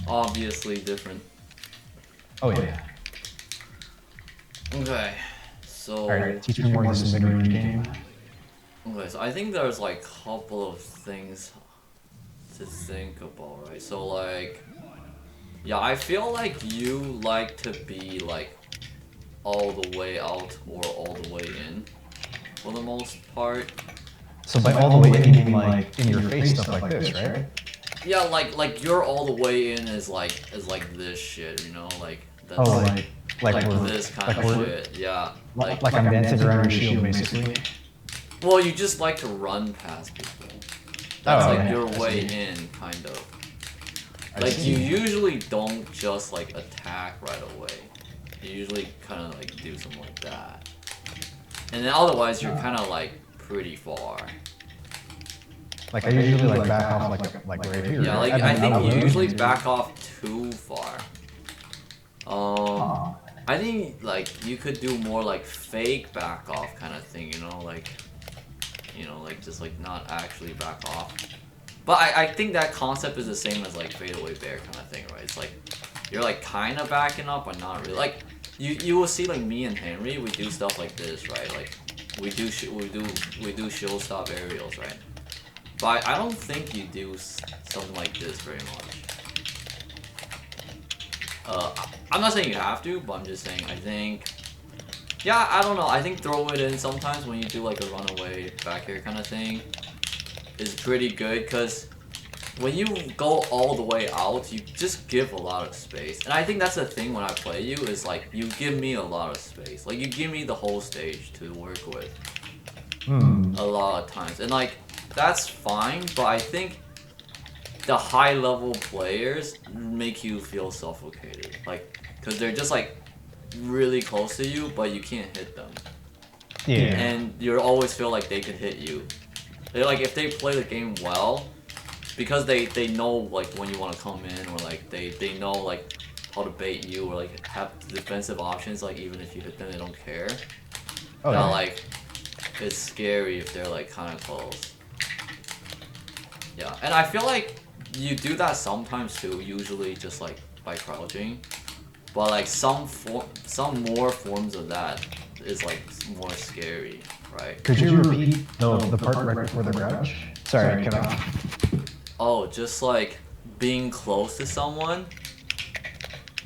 obviously different. Oh yeah. Okay, so. Alright, teach me more of this mid-range game. Okay, so I think there's like a couple of things to think about, right? So like, yeah, I feel like you like to be like all the way out or all the way in for the most part. So by all the way in, you mean like in your face stuff like this, right? Yeah, like you're all the way in is like this shit, you know, like that's Oh, like this kind of shit. Yeah, like I'm dancing around your shield, basically. well, you just like to run past people. That's like okay. your way in, kind of. Like you usually don't just like attack right away. You usually kind of like do something like that, and then otherwise you're kind of like pretty far. Like I usually like back off like right here. Yeah, like I think you usually back off too far. I think like you could do more like fake back off kind of thing, you know, like just like not actually back off. But I think that concept is the same as like fadeaway bear kind of thing, right? It's like you're like kind of backing up, but not really. Like you will see like me and Henry, we do stuff like this, right? Like we do shield stop aerials, right? But I don't think you do something like this very much. I'm not saying you have to, but I'm just saying I think. Yeah, I don't know. I think throw it in sometimes when you do like a runaway back here kind of thing is pretty good, because when you go all the way out, you just give a lot of space. And I think that's the thing when I play you, is like you give me a lot of space. Like you give me the whole stage to work with a lot of times. And like that's fine, but I think the high level players make you feel suffocated. Like, because they're just like really close to you, but you can't hit them. Yeah. And you always feel like they can hit you. They're like, if they play the game well, because they know like when you want to come in, or like they know like how to bait you, or like have defensive options, like even if you hit them they don't care. Oh, yeah. Like it's scary if they're like kind of close. Yeah, and I feel like you do that sometimes too, usually just like by crouching. But like some more forms of that is like more scary, right? Could you repeat the part right before the crouch? Sorry, cut off. Oh, just like being close to someone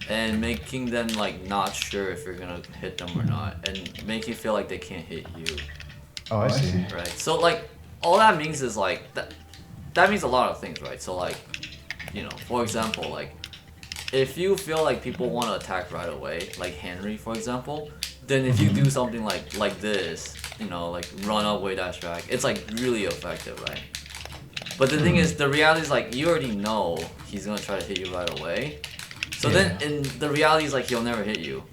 and making them like not sure if you're gonna hit them or not, and make you feel like they can't hit you. Oh, I see. Right. So like all that means is like that means a lot of things, right? So like, you know, for example, like if you feel like people want to attack right away, like Henry for example, then if you do something like this, you know, like run away dash back, it's like really effective, right? But the thing is, the reality is like you already know he's gonna try to hit you right away. So then, in the reality is like he'll never hit you,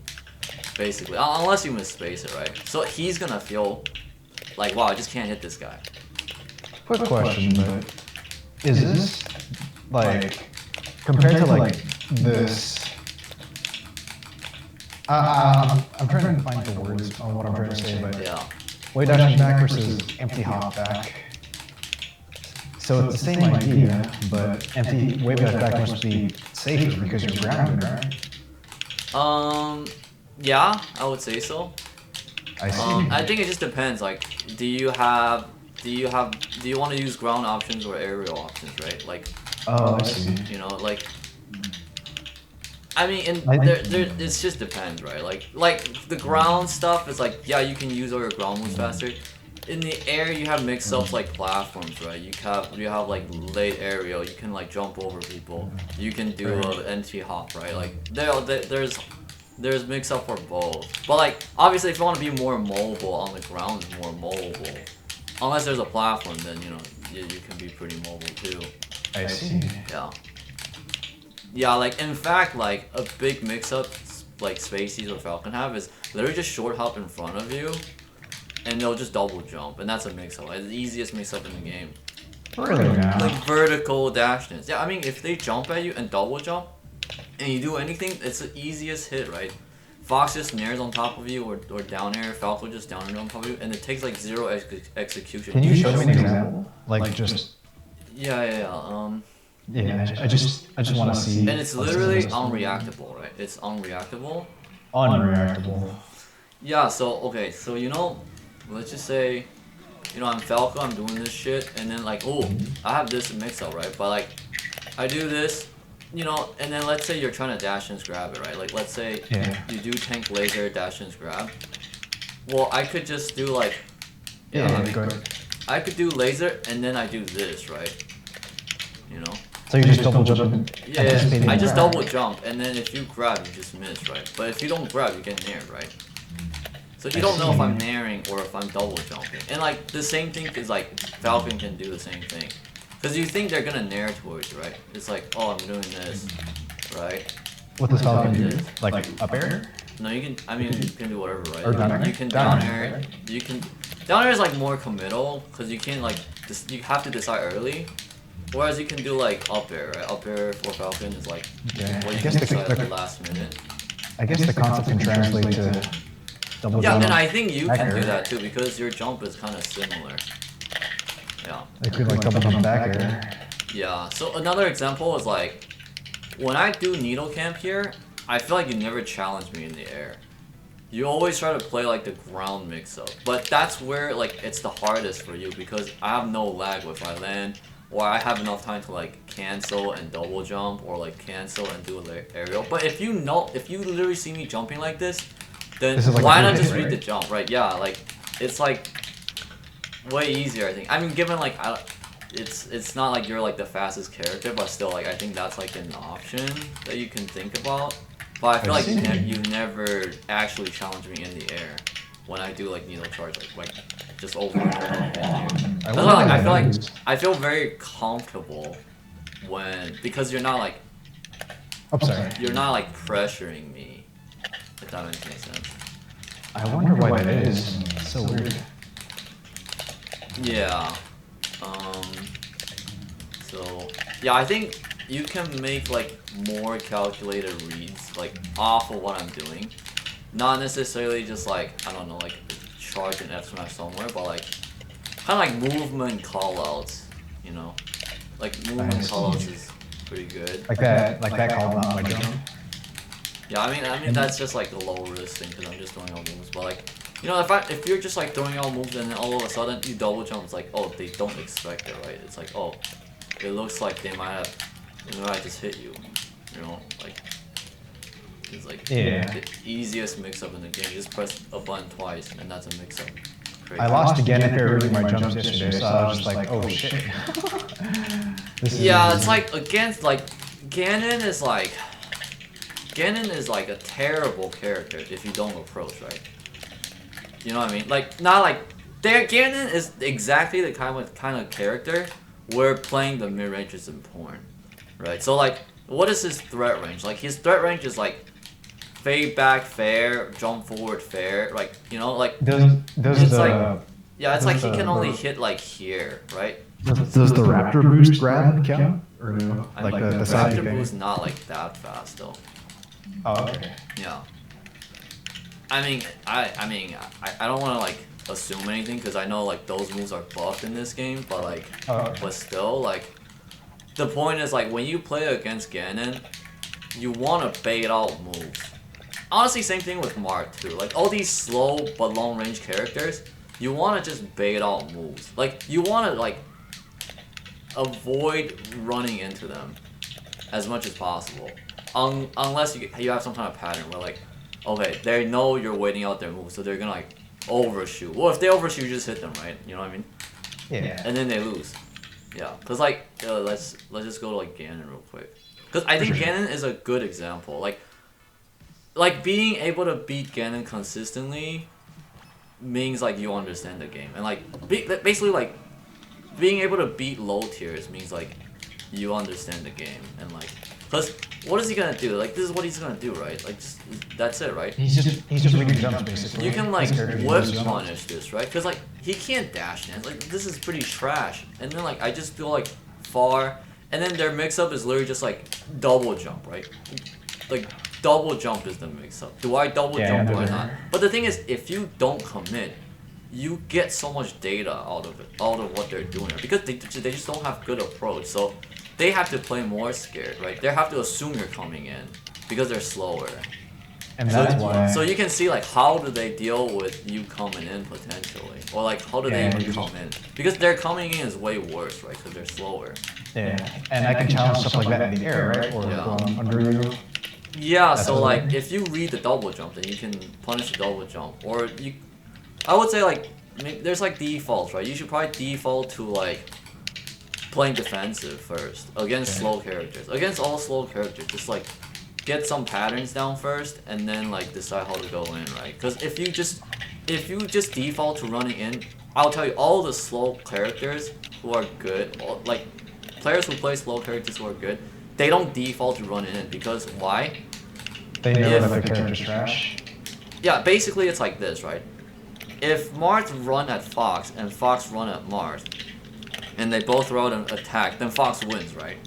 basically, unless you misspace it, right? So he's gonna feel like, wow, I just can't hit this guy. Quick question, but is this like compared to like this? I'm trying to find the words on what I'm trying to say, but yeah, way dashing back versus empty hop back. So it's the same idea, but empty wave dash back must be safer because you're grounded, right? Yeah, I would say so. I see. I think it just depends. Like, do you want to use ground options or aerial options, right? Like, oh, I see. You know, like, I mean, it just depends, right? Like the ground stuff is like, yeah, you can use all your ground moves faster. In the air, you have mix-ups like platforms, right? You have like late aerial. You can like jump over people. You can do an NT hop, right? Like there's mix-up for both. But like obviously, if you want to be more mobile on the ground, is more mobile. Unless there's a platform, then you know you can be pretty mobile too. I see. Yeah. Yeah, like in fact, like a big mix-up like Spaceys or Falcon have is literally just short hop in front of you. And they'll just double jump, and that's a mix-up. It's the easiest mix-up in the game. Really? Like vertical dash dance. Yeah, I mean, if they jump at you and double jump, and you do anything, it's the easiest hit, right? Fox just nairs on top of you, or down air. Falco just down air on top of you, and it takes like zero execution. Can you show me an example? Like just. Yeah. Yeah, I just want to see. And it's literally unreactable, right? It's unreactable. Unreactable. Yeah, so, okay, so let's just say, I'm Falco, I'm doing this shit, and then like, oh, I have this mix-up, right? But like, I do this, and then let's say you're trying to dash and grab it, right? Like, let's say you do tank laser, dash and grab. Well, I could just do like, I could do laser, and then I do this, right? So you just double jump. Yeah, I just double jump, and then if you grab, you just miss, right? But if you don't grab, you get nared, right? So you don't know if I'm naring or if I'm double jumping. And like, the same thing is like, Falcon can do the same thing. Because you think they're gonna nair towards you, right? It's like, oh, I'm doing this, right? What does Falcon do? Like up air? No, you can do whatever, right? Or down air? You can down air, down air is like more committal, because you can like, you have to decide early. Whereas you can do like up air, right? Up air for Falcon is like, what you can decide at the last minute. I guess the concept can translate to double jump. Yeah, and I think you can do that too, because your jump is kind of similar. Yeah. It could like double jump back air. Yeah, so another example is like, when I do needle camp here, I feel like you never challenge me in the air. You always try to play like the ground mix-up, but that's where like it's the hardest for you, because I have no lag if I land, or I have enough time to like cancel and double jump, or like cancel and do an aerial. But if you literally see me jumping like this, then like why not just read the jump, right? Yeah, like, it's like way easier, I think. I mean, given like, it's not like you're like the fastest character, but still, like, I think that's like an option that you can think about. But I feel like you never actually challenge me in the air when I do like needle charge, like just over and over again. That's why I feel very comfortable because you're not like, you're not like pressuring me, if that makes any sense. I wonder why that is. It's so weird. Yeah. So yeah, I think you can make like more calculated reads like off of what I'm doing, not necessarily just like, I don't know, like charge and F smash somewhere, but like kind of like movement callouts, like movement callouts is pretty good. Like that call out my jump. Yeah, I mean that's just like a low risk thing, because I'm just throwing out moves, but like, if you're just like throwing out moves and then all of a sudden you double jump, it's like, oh, they don't expect it, right? It's like, oh, it looks like they might just hit you, like, it's like the easiest mix-up in the game. You just press a button twice and that's a mix-up. Crazy. I lost again after reading my jumps yesterday, so I was just like, oh shit. Yeah, it's like, against, like, Ganon is like a terrible character if you don't approach, right? You know what I mean? Like, not like, Ganon is exactly the kind of character where playing the mid-range is important, right? So like, what is his threat range? Like, his threat range is like, fade back fair, jump forward fair, like, like, it's like, yeah, it's like he can only hit like here, right? Does the Raptor boost grab count? Or no? Like the Raptor boost not like that fast though. Oh, okay. Yeah. I mean, I don't want to like assume anything, because I know like those moves are buffed in this game, but like, but still, like, the point is like, when you play against Ganon, you want to bait out moves. Honestly, same thing with Mark too. Like, all these slow but long range characters, you want to just bait out moves. Like, you want to like avoid running into them as much as possible, unless you have some kind of pattern where like, okay, they know you're waiting out their moves, so they're gonna like overshoot. Well, if they overshoot, you just hit them, right? You know what I mean? Yeah. And then they lose. Yeah, cause like, let's just go to like Ganon real quick, cause I think Ganon is a good example. Like being able to beat Ganon consistently means like you understand the game, and like basically like being able to beat low tiers means like you understand the game, and like, cause what is he gonna do? Like, this is what he's gonna do, right? Like, that's it, right? He's just reading jumps basically. You can like whip punish this, right? Cause like he can't dash dance. Like, this is pretty trash. And then like I just feel like far, and then their mix-up is literally just like double jump, right? Like, double jump is the mix-up. Do I double jump? Do I not? But the thing is, if you don't commit, you get so much data out of what they're doing, because they just don't have good approach. So they have to play more scared, right? They have to assume you're coming in because they're slower. And that's why. So you can see like how do they deal with you coming in potentially, or like how do they even come in? Because their coming in is way worse, right? Because they're slower. Yeah, and I can challenge stuff like that in the air, right? Or go under you. Yeah, so like if you read the double jump, then you can punish the double jump, or you. I would say like there's like defaults, right? You should probably default to like playing defensive first against slow characters. Against all slow characters, just like get some patterns down first, and then like decide how to go in, right? Because if you just default to running in, I'll tell you all the slow characters who are good, like players who play slow characters who are good, they don't default to running in because why? They know that their character's trash. Yeah, basically it's like this, right? If Marth run at Fox and Fox run at Marth, and they both throw out an attack, then Fox wins, right?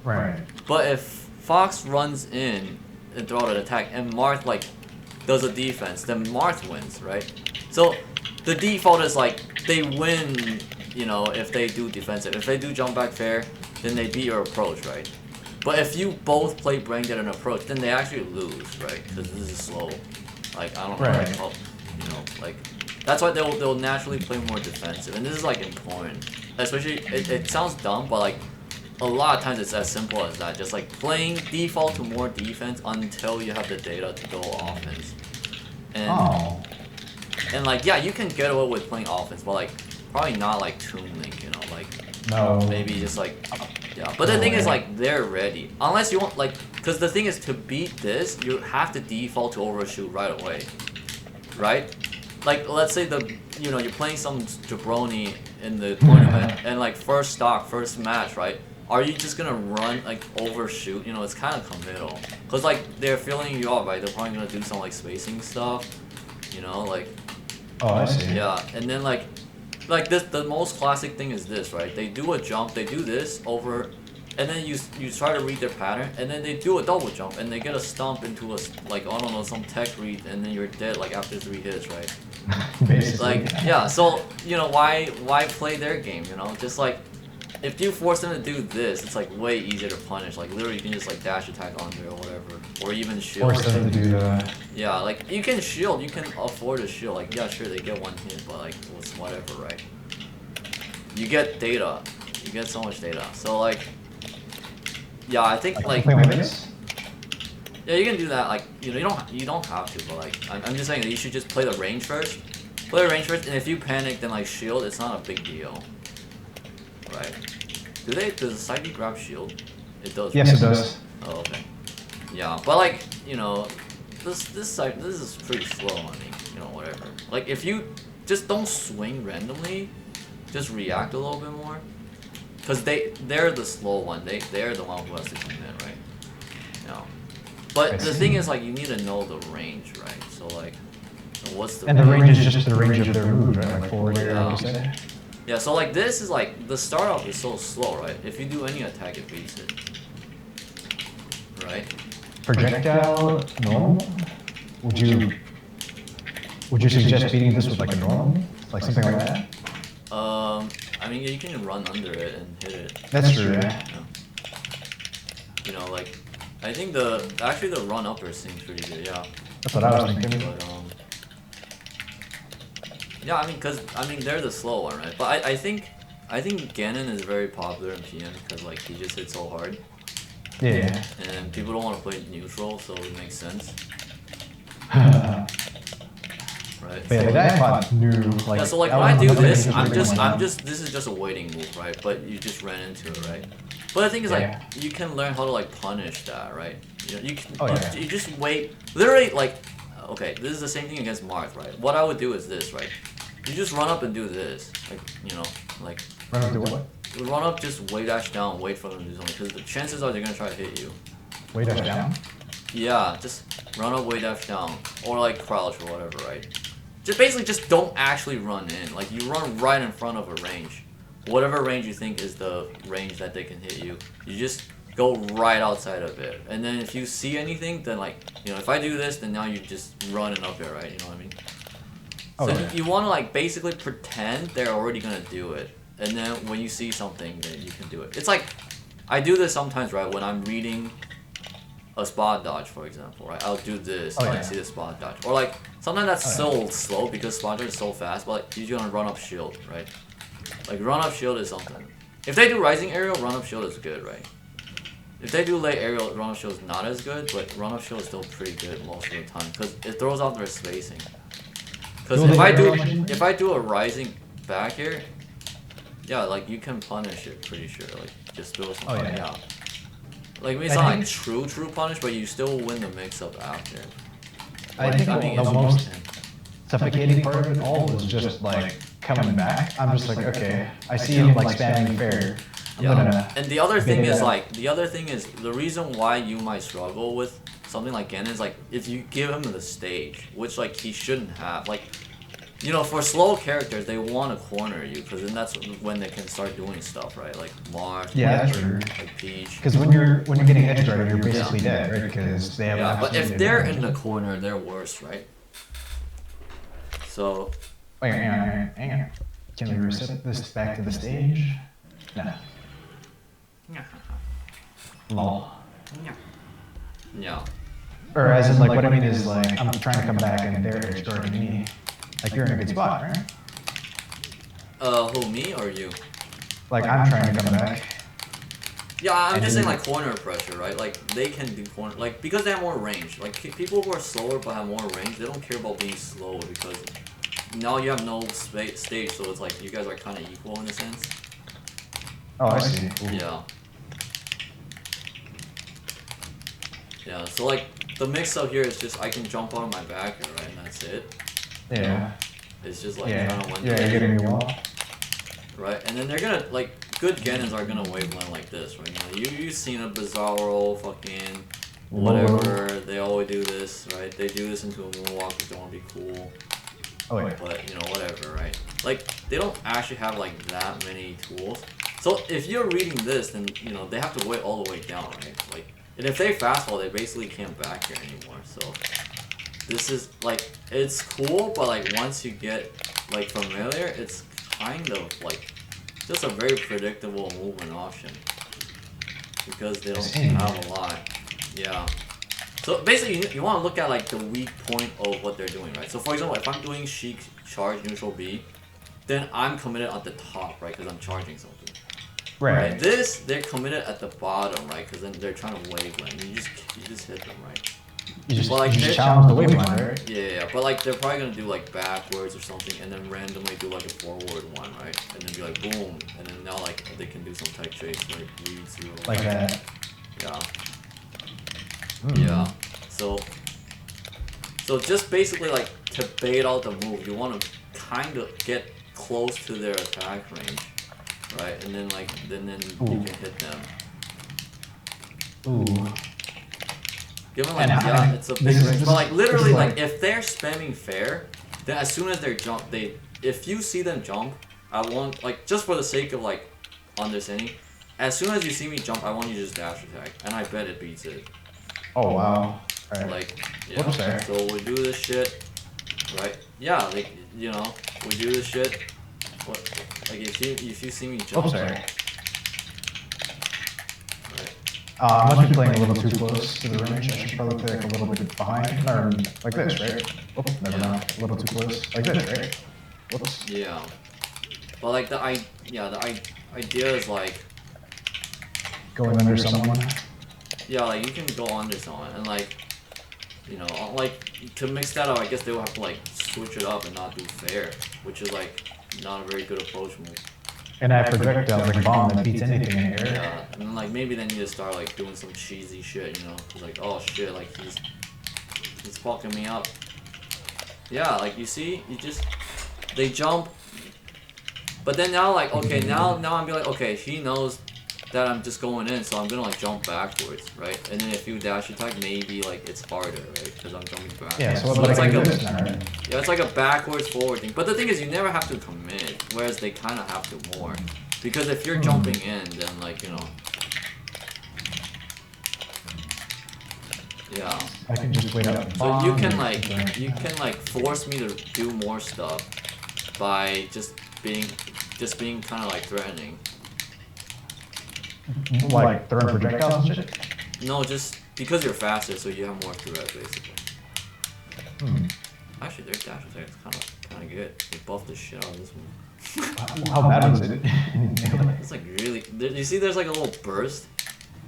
Right. But if Fox runs in and throw out an attack, and Marth like does a defense, then Marth wins, right? So the default is like they win, you know, if they do defensive. If they do jump back fair, then they beat your approach, right? But if you both play brain dead and approach, then they actually lose, right? Because this is slow. Like I don't know, right. how, you know, like that's why they'll naturally play more defensive, and this is like important. Especially it sounds dumb, but like a lot of times it's as simple as that. Just like playing default to more defense until you have the data to go offense. And and like yeah, you can get away with playing offense, but like probably not like Toon Link, you know, like maybe just like yeah. But the thing is like they're ready. Unless you want like because the thing is to beat this, you have to default to overshoot right away. Right? Like let's say you're playing some jabroni in the tournament and like first match, right? Are you just gonna run like overshoot? You know, it's kind of committal. Cause like they're filling you up, right? They're probably gonna do some like spacing stuff. You know, like. Oh, I see. Yeah, and then like this the most classic thing is this, right? They do a jump, they do this over, and then you try to read their pattern, and then they do a double jump, and they get a stomp into a like I don't know some tech read, and then you're dead like after 3 hits, right? Basically. Like yeah, so you know why play their game? You know, just like if you force them to do this, it's like way easier to punish. Like literally, you can just like dash attack under or whatever, or even shield. Force them to do that. Yeah, like you can shield, you can afford to shield. Like yeah, sure they get 1 hit, but like it's whatever, right? You get data, you get so much data. So like, yeah, I think like. Yeah, you can do that. Like you don't have to, but like I'm just saying that you should just play the range first. Play the range first, and if you panic, then like shield. It's not a big deal, right? Does the side B grab shield? It does. Yes, it does. Oh, okay. Yeah, but like you know, this is pretty slow. I mean, you know, whatever. Like if you just don't swing randomly, just react a little bit more, cause they're the slow one. They're the one who has to come in, right? Yeah. But the thing is, like, you need to know the range, right? So, like, what's the range? And the range is just the range of their move, right? Like forward air, like you said. Yeah, so, like, this is, like, the start off is so slow, right? If you do any attack, it beats it. Right? Projectile, normal? Would you suggest beating this with, like, a normal? Like something like that? I mean, you can run under it and hit it. That's true, yeah. You know, like... I think actually the run upper seems pretty good, yeah. That's what I was thinking. But yeah, I mean they're the slow one, right? But I think Ganon is very popular in PM because like he just hits so hard. Yeah. And people don't want to play neutral, so it makes sense. Right. But yeah, the guy fought new like. Yeah, so like when I do this, this is just a waiting move, right? But you just ran into it, right? But the thing is, like, you can learn how to like punish that, right? You know, you can you just wait. Literally, like, okay, this is the same thing against Marth, right? What I would do is this, right? You just run up and do this, like, you know, like. Run up, do what? Run up, just wait dash down, wait for them to do something, because the chances are they're gonna try to hit you. Wait dash down. Yeah, just run up, wait dash down, or like crouch or whatever, right? Just basically just don't actually run in. Like you run right in front of a range. Whatever range you think is the range that they can hit you, you just go right outside of it. And then if you see anything, then like, you know, if I do this, then now you're just running up there, right? You know what I mean? So you want to like basically pretend they're already gonna do it. And then when you see something, then you can do it. It's like I do this sometimes, right? When I'm reading a spot dodge, for example, right? I'll do this, Oh, like yeah. see the spot dodge, or like sometimes that's Oh, yeah. so slow because spot dodge is so fast, but like, you're gonna run up shield, right? Like run up shield is something. If they do rising aerial, run up shield is good, right? If they do late aerial, run up shield is not as good, but run up shield is still pretty good most of the time because it throws off their spacing. Because if I do a rising back here, yeah, like you can punish it, pretty sure. Like just throw some punish out. Like maybe it's not like true punish, but you still win the mix up after. I think the most suffocating part of it all was just like coming back. I'm just like, okay, I see him like spamming fair. And the other thing is the reason why you might struggle with something like Ganon is like if you give him the stage, which like he shouldn't have. Like, you know, for slow characters, they want to corner you because then that's when they can start doing stuff, right? Like Marth, that's true. like Peach. Because when you're getting edge guarded, you're basically dead, right? Because they have. Yeah, but if they're in the corner, they're worse, right? So. Wait, hang on. Can we reset this back to the stage? No. Lol. Yeah. Or as in, like, what I mean is, like, I'm trying to come back and they're edge guarding me. Like, you're in a good spot, right? Who, me or you? Like, I'm trying to come back. Yeah, I'm just saying, like, corner pressure, right? Like, they can do corner, like, because they have more range. Like, people who are slower but have more range, they don't care about being slow because now you have no stage, so it's like you guys are kind of equal in a sense. Oh, I see. Ooh. Yeah. Yeah, so, like, the mix-up here is just I can jump on my backer, right, and that's it. Yeah. It's just, like, trying to win. Yeah, you're getting me wall. Right, and then they're gonna, like, good Ganons are gonna waveland like this, right? You know, you've seen a Bizarro, fucking, whatever, they always do this, right? They do this into a moonwalk because they want to be cool. Oh, yeah. But, you know, whatever, right? Like, they don't actually have, like, that many tools. So, if you're reading this, then, you know, they have to wait all the way down, right? Like, and if they fast fall, they basically can't back here anymore, so. This is, like, it's cool, but, like, once you get, like, familiar, it's kind of, like, just a very predictable movement option. Because they don't have a lot. Yeah. So basically, you want to look at like the weak point of what they're doing, right? So for example, if I'm doing Sheik charge neutral B, then I'm committed at the top, right? Because I'm charging something. Right. This, they're committed at the bottom, right? Because then they're trying to waveland. You just hit them, right? You just challenge the waveland, right? Yeah, but like they're probably gonna do like backwards or something, and then randomly do like a forward one, right? And then be like boom, and then now like they can do some type chase like lead zero. Like that. Yeah. Yeah. So just basically like to bait out the move, you want to kind of get close to their attack range, right? And then like then you can hit them. Ooh. Give them like it's a big range, but like literally like if they're spamming fair, then as soon as they jump, if you see them jump, I want like just for the sake of like understanding, as soon as you see me jump, I want you to just dash attack, and I bet it beats it. Oh wow. Right. Like yeah. So we do this shit, right? Yeah, like you know we do this shit. What like if you see me jump. I must be playing a little too close to the range. I should probably play like a little bit behind. Or like this, right? Oops, never mind. A little too close. Like this, right? Whoops. Yeah. But like the idea is like going under someone. Yeah, like you can go under someone and like you know, like to mix that up, I guess they will have to like switch it up and not do fair, which is like not a very good approach move. And I have projectiles like bomb that beats anything in air. Yeah, and like maybe they need to start like doing some cheesy shit, you know? Cause like, oh shit, like he's fucking me up. Yeah, like you see, they jump. But then now like, okay, now I'm be like, okay, he knows that I'm just going in, so I'm gonna like jump backwards, right? And then if you dash attack, maybe like it's harder, right? Because I'm jumping back. Yeah, so it's like yeah, it's like a backwards forward thing. But the thing is, you never have to commit, whereas they kind of have to more. Because if you're jumping in, then like, you know. Yeah. I can just wait up. So you can like force me to do more stuff by just being kind of like threatening. Like throwing projectiles and shit? No, just because you're faster, so you have more threat, basically. Actually, their dash attack is kind of good. They buffed the shit out of this one. How bad was it? It's like really. You see, there's like a little burst.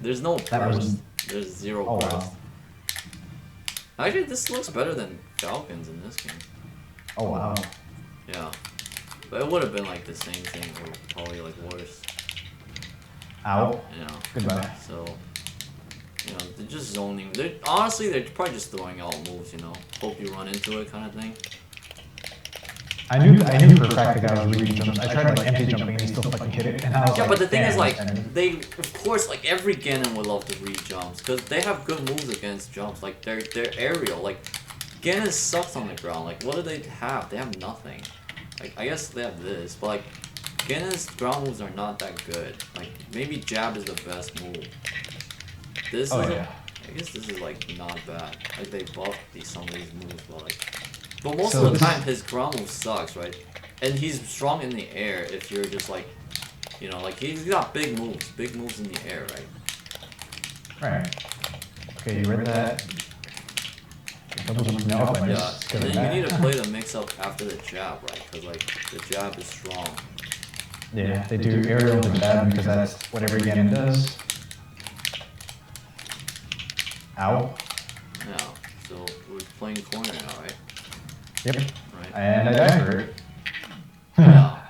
There's no burst. There's zero burst. Wow. Actually, this looks better than Falcons in this game. Oh wow. Yeah, but it would have been like the same thing, or probably like worse. Ow. You know. Goodbye. So, you know, they're just zoning. Honestly, they're probably just throwing out moves. You know, hope you run into it, kind of thing. I knew for a fact the guy was reading jumps. I tried like empty jumping and he still fucking hit it. And I was Yeah, like, but the thing is, like, and they, of course, like, every Ganon would love to read jumps, because they have good moves against jumps, like, they're aerial, like, Ganon sucks on the ground, like, what do they have? They have nothing. Like, I guess they have this, but, like, Ganon's ground moves are not that good. Like, maybe jab is the best move. This is, I guess this is, like, not bad. Like, they buffed some of these moves, but, like, but most of the time, his ground move sucks, right? And he's strong in the air if you're just like, you know, like he's got big moves in the air, right? Right. Okay, you read that? Yeah, and then you need to play the mix-up after the jab, right? Because, like, the jab is strong. Yeah, they do aerial and jab because that's what every Ganon does. Ow. Yeah, so we're playing corner now, right? Yep. Right. And I died for it. Yeah.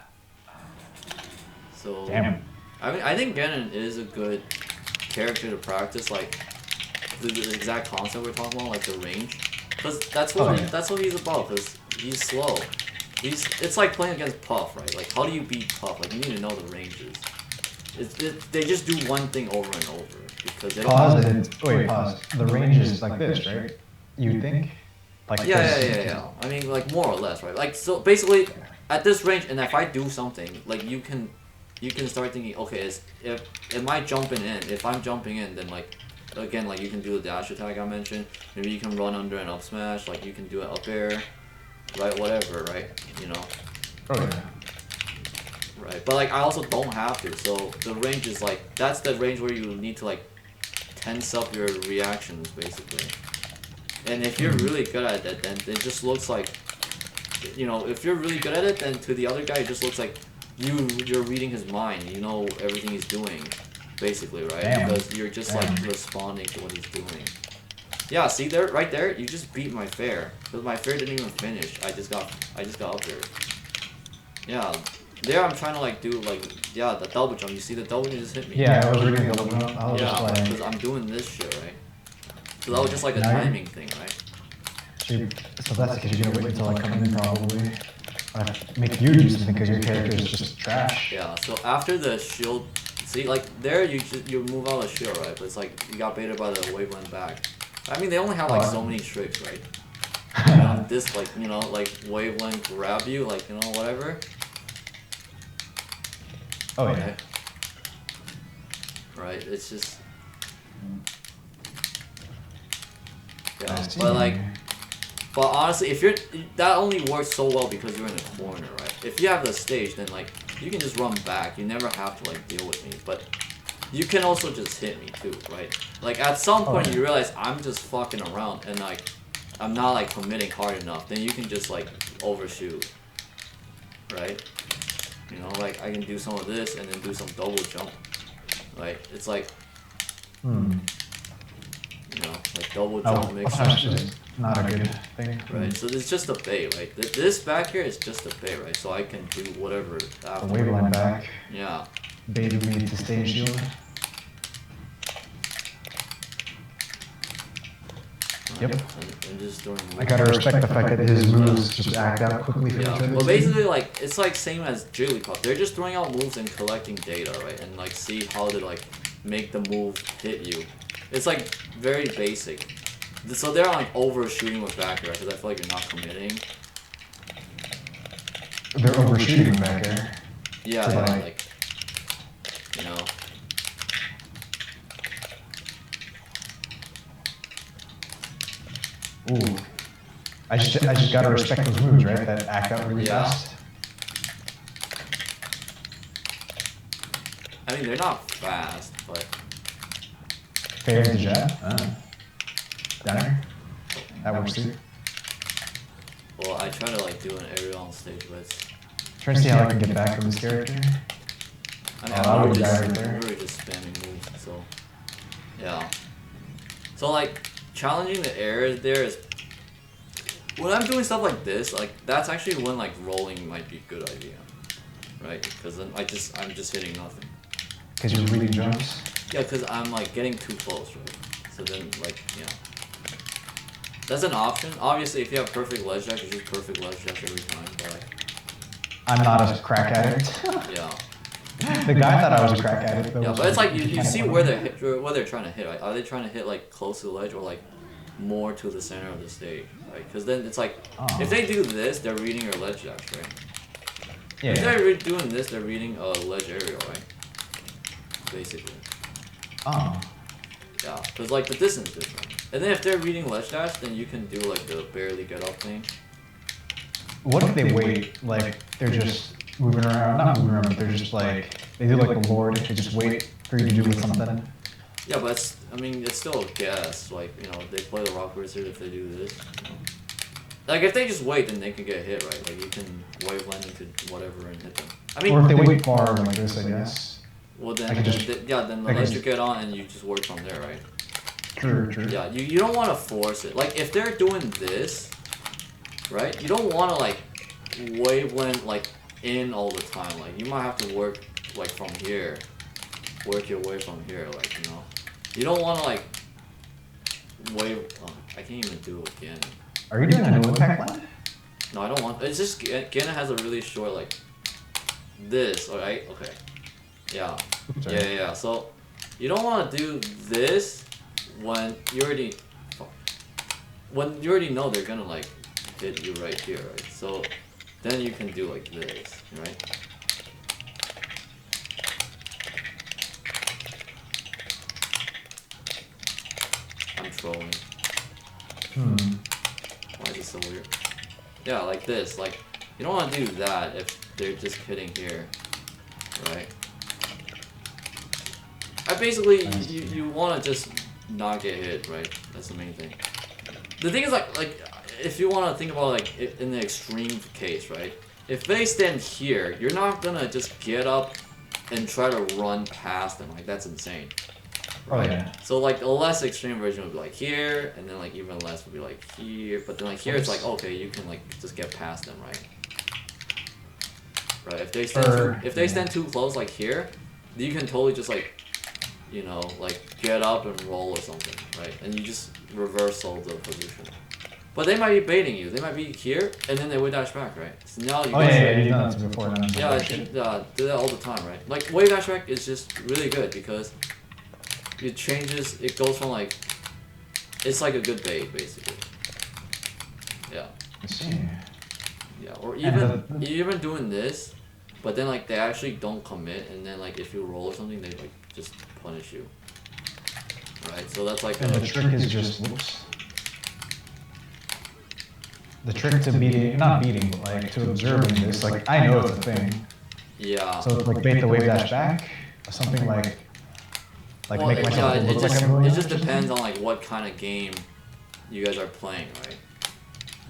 So, damn. I mean, I think Ganon is a good character to practice, like, the exact concept we're talking about, like the range. Because that's what he's about, because he's slow. It's like playing against Puff, right? Like, how do you beat Puff? Like, you need to know the ranges. They just do one thing over and over, because they don't pause. The range is like this, right? You think? Like yeah. I mean, like, more or less, right? Like, so basically, at this range, and if I do something, like, you can start thinking, okay, am I jumping in? If I'm jumping in, then, like, again, like, you can do the dash attack I mentioned. Maybe you can run under an up smash, like, you can do it up air, right? Whatever, right? You know? Oh, yeah. Right, but, like, I also don't have to, so the range is, like, that's the range where you need to, like, tense up your reactions, basically. And if you're really good at it, then it just looks like, you know, if you're really good at it, then to the other guy, it just looks like you're reading his mind. You know everything he's doing, basically, right? Damn. Because you're just like responding to what he's doing. Yeah, see there, right there, you just beat my fair. Because my fair didn't even finish. I just got up there. Yeah, there I'm trying to like do like, yeah, the double jump. You see the double jump just hit me. Yeah, I was reading the double jump. I was just Yeah, like, because I'm doing this shit, right? So that was just like a timing thing, right? so that's because you're gonna wait until I come in, probably. Make you do something because your character is just trash. Yeah, so after the shield, see, like, there you move out of the shield, right? But it's like, you got baited by the waveland back. I mean, they only have, like, so many tricks, right? This, like, you know, like, waveland grab you, like, you know, whatever. Oh, yeah. Right, it's just... Yeah, but, like... But honestly, if you're... That only works so well because you're in the corner, right? If you have the stage, then, like, you can just run back. You never have to, like, deal with me. But you can also just hit me, too, right? Like, at some point, you realize I'm just fucking around and, like, I'm not, like, committing hard enough. Then you can just, like, overshoot. Right? You know, like, I can do some of this and then do some double jump. Right? It's like... You know, like, double jump mix. Not a good thing. Right, so it's just a bait, right? This back here is just a bait, right? So I can do whatever after. The waveline back. Yeah. Baited me to stage shield. Yep. And just doing I gotta respect the fact that his moves just act out quickly for each yeah, other. but basically, like, it's like same as Jigglypuff. They're just throwing out moves and collecting data, right? And like see how to like make the move hit you. It's like very basic. So they're like overshooting with back air because I feel like you're not committing. They're overshooting back air. Yeah, So, like, you know. Ooh. I just gotta respect those moves, right? That act out really fast. I I mean, they're not fast, but... Okay, here's the jab. Down here. That works too. Well, I try to like do an aerial on stage, but it's... Trying to see how I can get back from this character. I mean, we were just spamming moves, so... Yeah. So like, challenging the air there is... When I'm doing stuff like this, like, that's actually when like rolling might be a good idea. Right? Because then I'm just hitting nothing. Because you're reading jumps? Yeah, because I'm like getting too close, right? So then, like, yeah. That's an option. Obviously, if you have perfect ledge dash, you use perfect ledge dash every time, but like... I'm not a crack addict. Yeah. The guy thought I was a crack addict, though. Yeah, but it's like, you see where they're trying to hit, right? Are they trying to hit, like, close to the ledge or, like, more to the center of the stage, right? Because then it's like, if they do this, they're reading your ledge dash, right? Yeah. If they're doing this, they're reading a ledge aerial, right? Basically. Oh. Yeah, because like the distance is different. And then if they're reading ledge dash, then you can do like the barely get up thing. What if they wait, like, they're just moving around, not moving around, but they're just like, they do like the Lord, they just wait for you to do something? Yeah, but it's, I mean, it's still a guess. Like, you know, they play the rock wizard if they do this. You know? Like, if they just wait, then they can get hit, right? Like, you can waveland into whatever and hit them. I mean, or if they wait far like this, I guess. Well, then, then the less you get on and you just work from there, right? True, true. Yeah, you don't want to force it. Like, if they're doing this, right, you don't want to, like, waveland, like, in all the time. Like, you might have to work, like, from here. Work your way from here, like, you know? You don't want to, like, wave... Oh, I can't even do it again. Are you doing a no impact land? No, I don't want... It's just... Gana has a really short, like... This, alright? Okay. Yeah. Oops, Yeah. So, you don't want to do this when you already... When you already know they're gonna, like, hit you right here, right? So, then you can do, like, this, right? I'm trolling. Why is it so weird? Yeah, like this. Like, you don't want to do that if they're just hitting here, right? Basically, you want to just not get hit, right? That's the main thing. The thing is, like if you want to think about, like, in the extreme case, right? If they stand here, you're not gonna just get up and try to run past them. Like, that's insane. Right? Oh, yeah. So, like, a less extreme version would be, like, here, and then, like, even less would be, like, here. But then, like, here, it's like, okay, you can, like, just get past them, right? Right, if they stand too close, like, here, you can totally just, like, you know, like, get up and roll or something, right? And you just reversal the position. But they might be baiting you. They might be here, and then they would dash back, right? So now you you've done this before. Yeah, I think, do that all the time, right? Like, wave dash back is just really good because it changes, it goes from, like, it's like a good bait, basically. Yeah. I see. Yeah, or even doing this, but then, like, they actually don't commit, and then, like, if you roll or something, they, like, just punish you. Right, so that's like... And the trick is just, whoops. The trick to beating, not beating, but, like, to observing this, like, I know it's a thing. Yeah. So, like, bait the wave dash back, something like well, make myself look like I'm it going just depends on, like, what kind of game you guys are playing, right?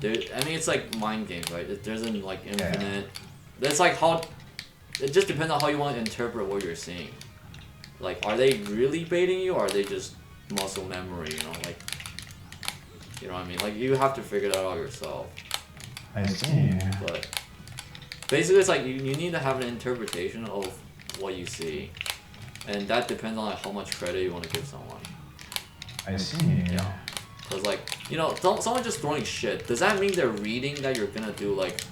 I mean, it's like mind games, right? There isn't, like, infinite... Yeah. It's like how... It just depends on how you want to interpret what you're seeing. Like, are they really baiting you, or are they just muscle memory, you know? Like, you know what I mean? Like, you have to figure that out yourself. I see. But basically, it's like you need to have an interpretation of what you see. And that depends on, like, how much credit you want to give someone. I see. Yeah. Because, like, you know, someone just throwing shit, does that mean they're reading that you're gonna do, like,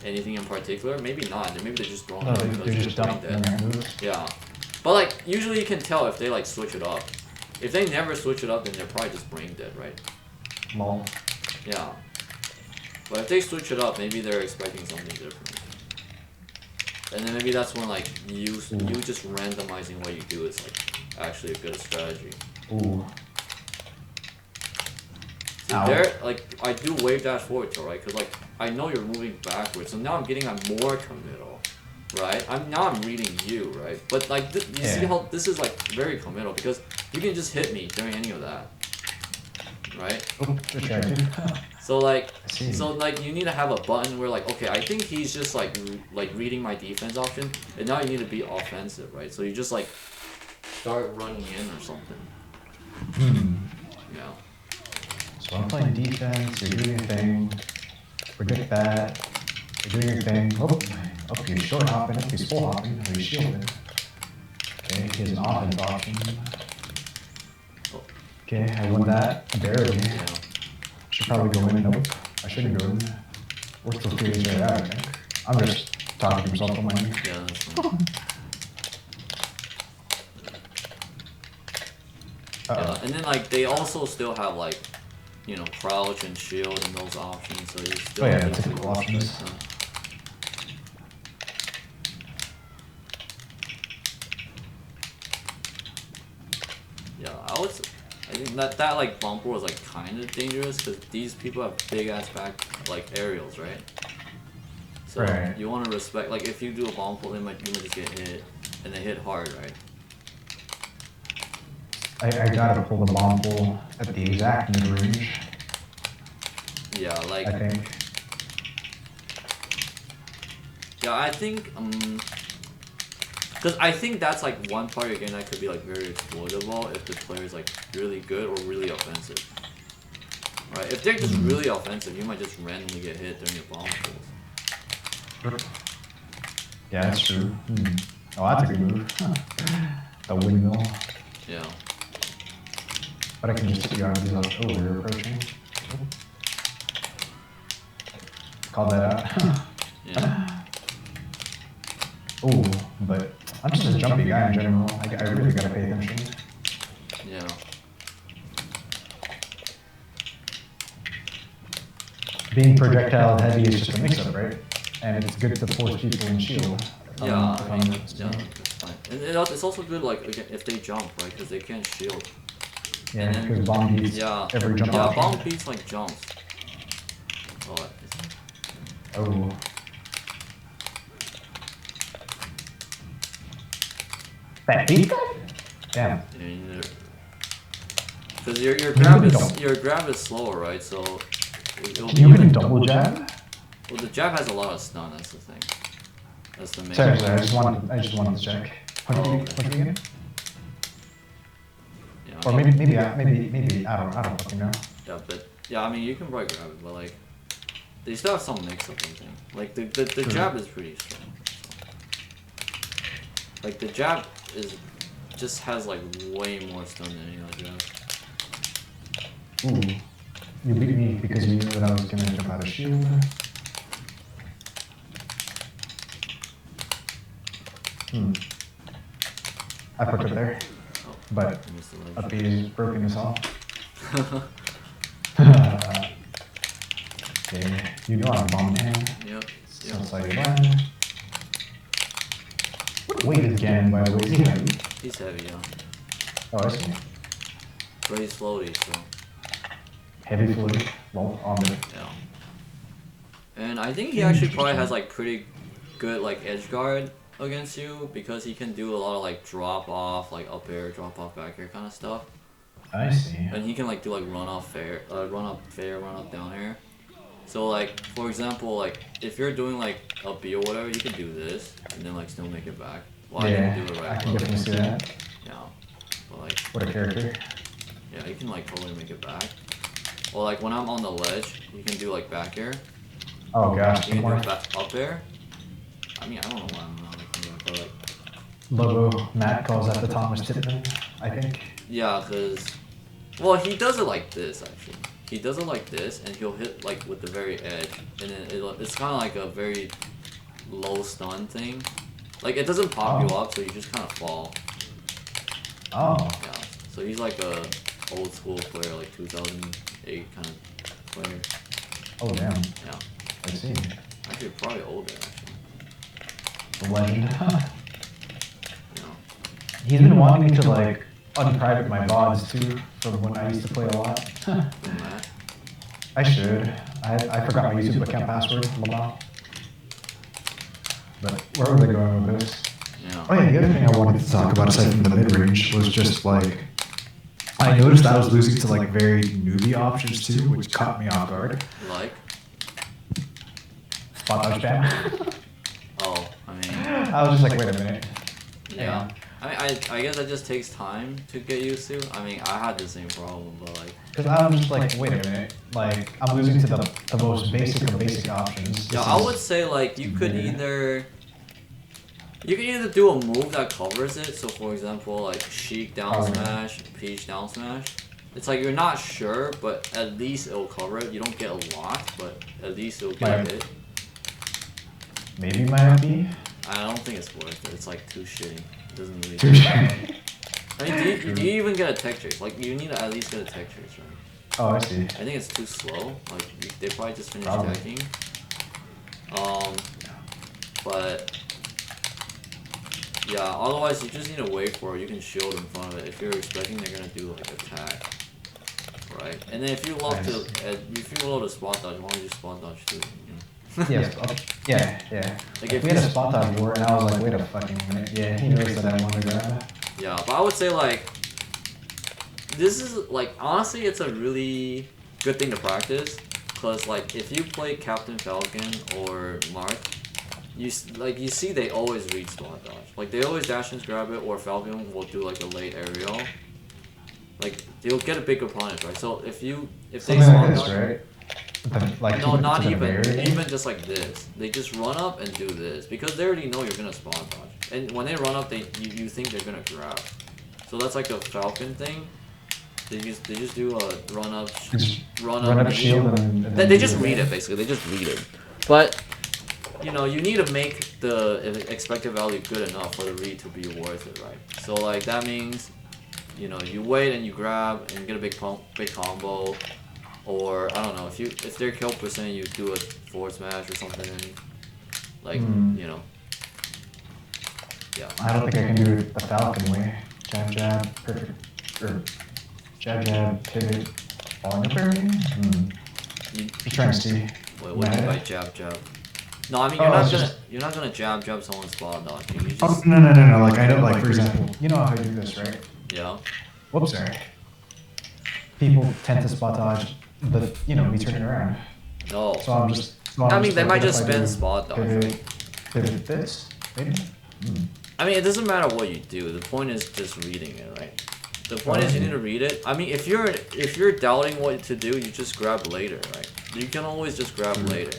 anything in particular? Maybe not. Maybe they're just throwing it because you're just brain dead. Yeah. But, like, usually you can tell if they, like, switch it up. If they never switch it up, then they're probably just brain dead, right? Lol. Yeah. But if they switch it up, maybe they're expecting something different. And then maybe that's when, like, you just randomizing what you do is, like, actually a good strategy. Ooh. See, there, like, I do wave dash forward tilt, right? Because, like, I know you're moving backwards, so now I'm getting a more committal. right? Now I'm reading you, right? But like, you see how this is like very committal because you can just hit me during any of that, right? Oh, good try, dude. So like, I see. so like you need to have a button where like, okay, I think he's just like reading my defense option, and now you need to be offensive, right? So you just like start running in or something. Yeah. So I'm playing defense, you're doing your thing. Predict that. You're doing your thing. Oh, you're short hopping, he's full hopping, he's shielding. Okay, he has an offense option. Okay, I won that. Barely. Yeah. Should probably go in. Nope. I shouldn't go in. We're still 3 days right out, I think. I'm just talking to myself on my own. Yeah, that's fine. Yeah, and then like they also still have like, you know, crouch and shield and those options, so you still yeah, typical options. Yeah, I think that like bumper was like kind of dangerous because these people have big ass back like aerials, right? So you want to respect, like if you do a bomb pull, you might just get hit, and they hit hard, right? I gotta pull the bomb pull at the exact mid range. Yeah, like I think. Yeah, I think because I think that's like one part of your game that could be like very exploitable if the player is like really good or really offensive. Right? If they're just really offensive, you might just randomly get hit during your bomb pulls. Yeah, that's true. Oh, that's a good move. The windmill. Yeah. But I can just hit you out of these. Oh, you're approaching. Call that out. Yeah. Oh, but I'm just a jumpy guy in general. I really gotta pay attention. Yeah. Being projectile heavy is just a mix-up, right? And it's good to force people in shield. Yeah, I mean, yeah, that's fine. And it's also good, like, again, if they jump, right? Because they can't shield. Yeah, because bomb beats every jump yeah, option. bomb beats, like, jumps. Oh. That beat? Damn. Yeah, because your grab is slower, right? So it'll be you can double jab? Well, the jab has a lot of stun. That's the thing. That's the main. Sorry, I just wanted to check. What again? Yeah, or maybe I don't fucking know. Yeah, but yeah, I mean you can probably grab it, but like they still have some mix up thing. Like the jab is pretty strong. So. Like the jab just has like way more stun than any other jab. Ooh, you beat me because you knew that I was gonna jump out of shield. I put it there, but up is broken as all. Okay, you know I'm bombing him. Yep. Sounds like one. What weight is Gannon, by the way? Is he heavy? He's heavy, yeah. Oh, I see. But he's floaty, so. Heavy floaty, well, on the. Yeah. And I think he actually probably has like pretty good like edge guard against you because he can do a lot of like drop off, like up air, drop off, back air kind of stuff. I see. And he can like do like run up fair, run up down air. So like for example, like if you're doing like a B or whatever, you can do this and then like still make it back. Well, I didn't do it right. I can definitely see that. Yeah. But like. What a character. Yeah, you can like totally make it back. Or like when I'm on the ledge, you can do like back air. Oh gosh. You can do up air. I mean, I don't know why I'm not looking at that, but like. Logo Matt calls that the Thomas Tippin, I think. Yeah, cause, well, he does it like this actually. He does it like this, and he'll hit like with the very edge, and then it's kind of like a very low stun thing. Like it doesn't pop you up, so you just kind of fall. Oh. Yeah. So he's like a old school player, like 2008 kind of player. Oh damn. Yeah. I see. Actually, probably older actually. The legend. Yeah. He's been wanting to like unprivate my VODs too, from when I used to play a lot. I should. I forgot my YouTube account password. But where were they going with this? Yeah. Oh yeah, the other thing I wanted to talk about aside from the mid-range was just like, I noticed I was losing to like very newbie options too, which caught me off guard. Like? Spot dodge spam. Oh, I mean... I was just like, wait a minute. Yeah. I mean, I guess that just takes time to get used to. I mean, I had the same problem, but like... Because I'm just like, wait a minute. Like, I'm losing to the most basic of basic options. Yeah, I would say like you could either... You can either do a move that covers it, so for example, like Sheik down smash, Peach down smash. It's like you're not sure, but at least it'll cover it. You don't get a lot, but at least it'll get a hit. Maybe might be. I don't think it's worth it. It's like too shitty. It doesn't really. Too shitty. I mean, do you even get a tech chase? Like you need to at least get a tech chase, right? Oh, I see. I think it's too slow. Like they probably just finished attacking. But. Yeah, otherwise you just need to wait for it. You can shield in front of it. If you're expecting they're gonna do like attack, right? And then if you love to spot dodge, why don't you spot dodge too? You know? Yeah. Like if we had a spot dodge war and I was like, wait a fucking minute. Yeah, he knows that I want to grab. Yeah, but I would say like this is like honestly, it's a really good thing to practice, cause like if you play Captain Falcon or Mark. You see they always read spot dodge. Like they always dash and grab it, or Falcon will do like a late aerial. Like they'll get a big opponent, right? So if they spot dodge, right? Like no, not even just like this. They just run up and do this because they already know you're gonna spot dodge. And when they run up, you think they're gonna grab. So that's like a Falcon thing. They just do a run up shield. They just read it basically. They just read it, but. You know, you need to make the expected value good enough for the read to be worth it, right? So like that means, you know, you wait and you grab and get a big combo, or I don't know if their kill percent you do a forward smash or something, like you know, yeah. I don't think I can do it the Falcon way. Jab, perfect, or jab, pivot, falling up area. Just trying to see. Wait, what do you mean by jab? No, I mean you're not gonna jab someone's spot dodge. You just... Oh no. Like I know, like for example, you know how I do this, right? Yeah. Whoops, sorry. People tend to spot dodge, but you know, me turning around. No. So I'm just. I mean, they might just spin spot dodge. Pivot this, maybe. I mean, it doesn't matter what you do. The point is just reading it, right? The point is you need to read it. I mean, if you're doubting what to do, you just grab later, right? You can always just grab later.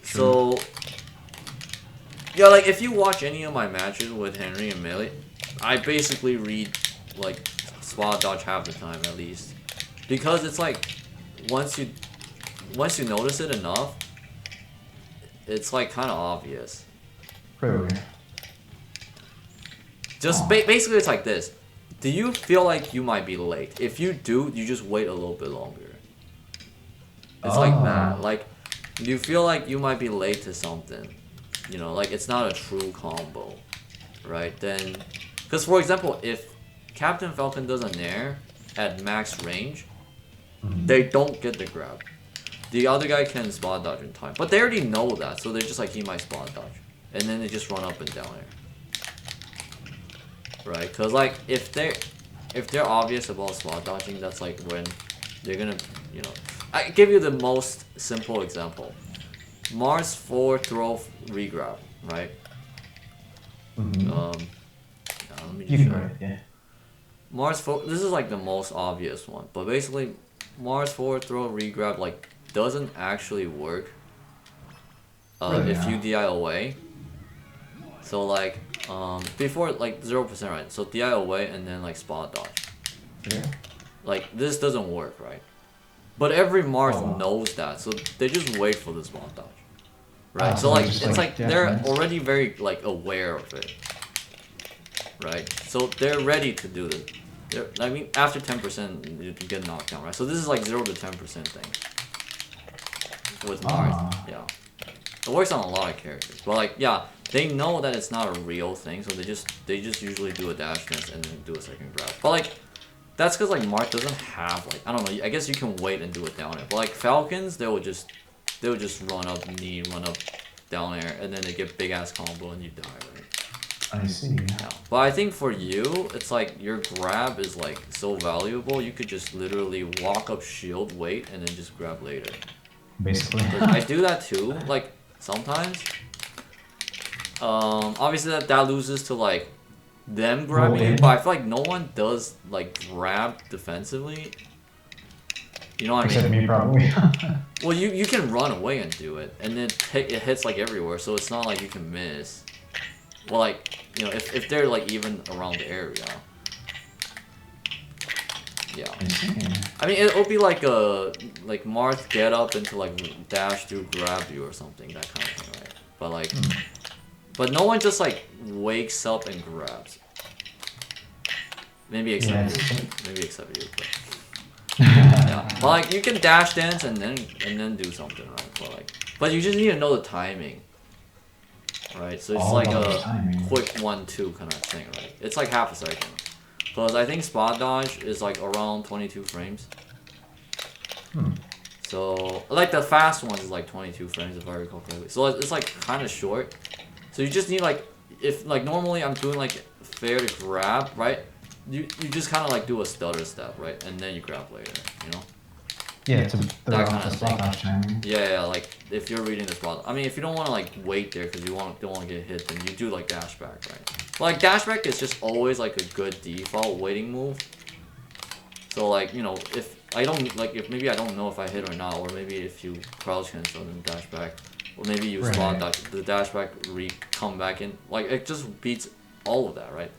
So, yeah, like if you watch any of my matches with Henry and Melee, I basically read like spot dodge half the time at least, because it's like once you notice it enough, it's like kind of obvious. Really? Just basically, it's like this. Do you feel like you might be late? If you do, you just wait a little bit longer. It's like that. Like. You feel like you might be late to something, you know, like it's not a true combo, right? Then, because for example, if Captain Falcon does a nair at max range, they don't get the grab. The other guy can spot dodge in time, but they already know that, so they're just like, he might spot dodge, and then they just run up and down air, right? Because like if they're obvious about spot dodging, that's like when they're gonna, you know. I give you the most simple example. Mars 4 throw regrab, right? Let me just show you. Mars 4, this is like the most obvious one, but basically Mars 4 throw regrab like doesn't actually work if you DI away. So like before like 0%, right? So DI away and then like spot dodge. Like this doesn't work, right? But every Mars knows that, so they just wait for this spot dodge, right? So like it's like they're already very like aware of it, right? So they're ready to do this. I mean, after 10%, you can get knocked down, right? So this is like 0 to 10% thing with Mars. Yeah, it works on a lot of characters, but like yeah, they know that it's not a real thing, so they just usually do a dash dance and then do a second grab. But like. That's because like Mark doesn't have like, I don't know, I guess you can wait and do it down air. But like Falcons, they would just run up knee, run up down air, and then they get big ass combo and you die, right? I see. Yeah. But I think for you, it's like your grab is like so valuable. You could just literally walk up shield, wait, and then just grab later. Basically. I do that too, like sometimes. Obviously that loses to like them grabbing you, but I feel like no one does like grab defensively. You know what I mean? Except me, probably. Well, you can run away and do it, and then it hits like everywhere, so it's not like you can miss. Well, like, you know, if they're like even around the area. Yeah. I mean, it'll be like like Marth get up into like dash through grab you or something, that kind of thing, right? But like, but no one just like wakes up and grabs. Maybe except you. Maybe except you. But. Yeah. But like you can dash dance and then do something, right? But you just need to know the timing. Right, so it's all like a timing. quick 1-2 kind of thing, right? It's like half a second. Because I think spot dodge is like around 22 frames. So, like the fast one is like 22 frames if I recall correctly. So it's like kind of short. So you just need like, if like normally I'm doing like fair to grab, right? You just kind of like do a stutter step, right? And then you grab later, you know? Yeah, to that kind of thing. timing. Yeah, like if you're reading the spot. I mean, if you don't want to like wait there because you don't want to get hit, then you do like dash back, right? But, like dash back is just always like a good default waiting move. So like, you know, if I don't like, if maybe I don't know if I hit or not, or maybe if you crouch cancel and dash back, or maybe you spot dash, the dash back come back in, like it just beats all of that, right?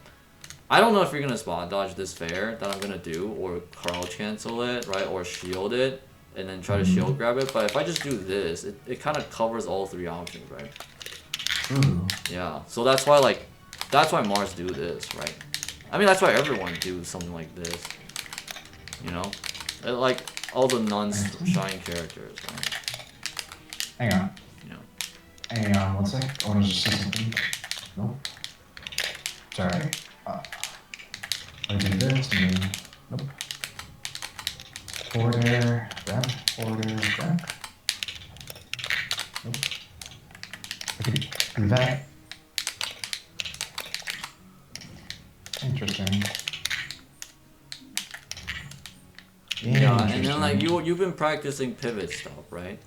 I don't know if you're gonna spot dodge this fair that I'm gonna do, or crouch cancel it, right, or shield it, and then try to shield grab it. But if I just do this, it kind of covers all three options, right? Yeah. So that's why Mars do this, right? I mean, that's why everyone do something like this. You know, like all the non-shine characters, right? Hang on. Yeah. Hang on 1 sec. I want to just see something. Nope. Sorry. I do this and then, nope. Forward air, grab, forward air, grab. Nope. I could do that. Interesting. Yeah, and then like you've been practicing pivot stop, right?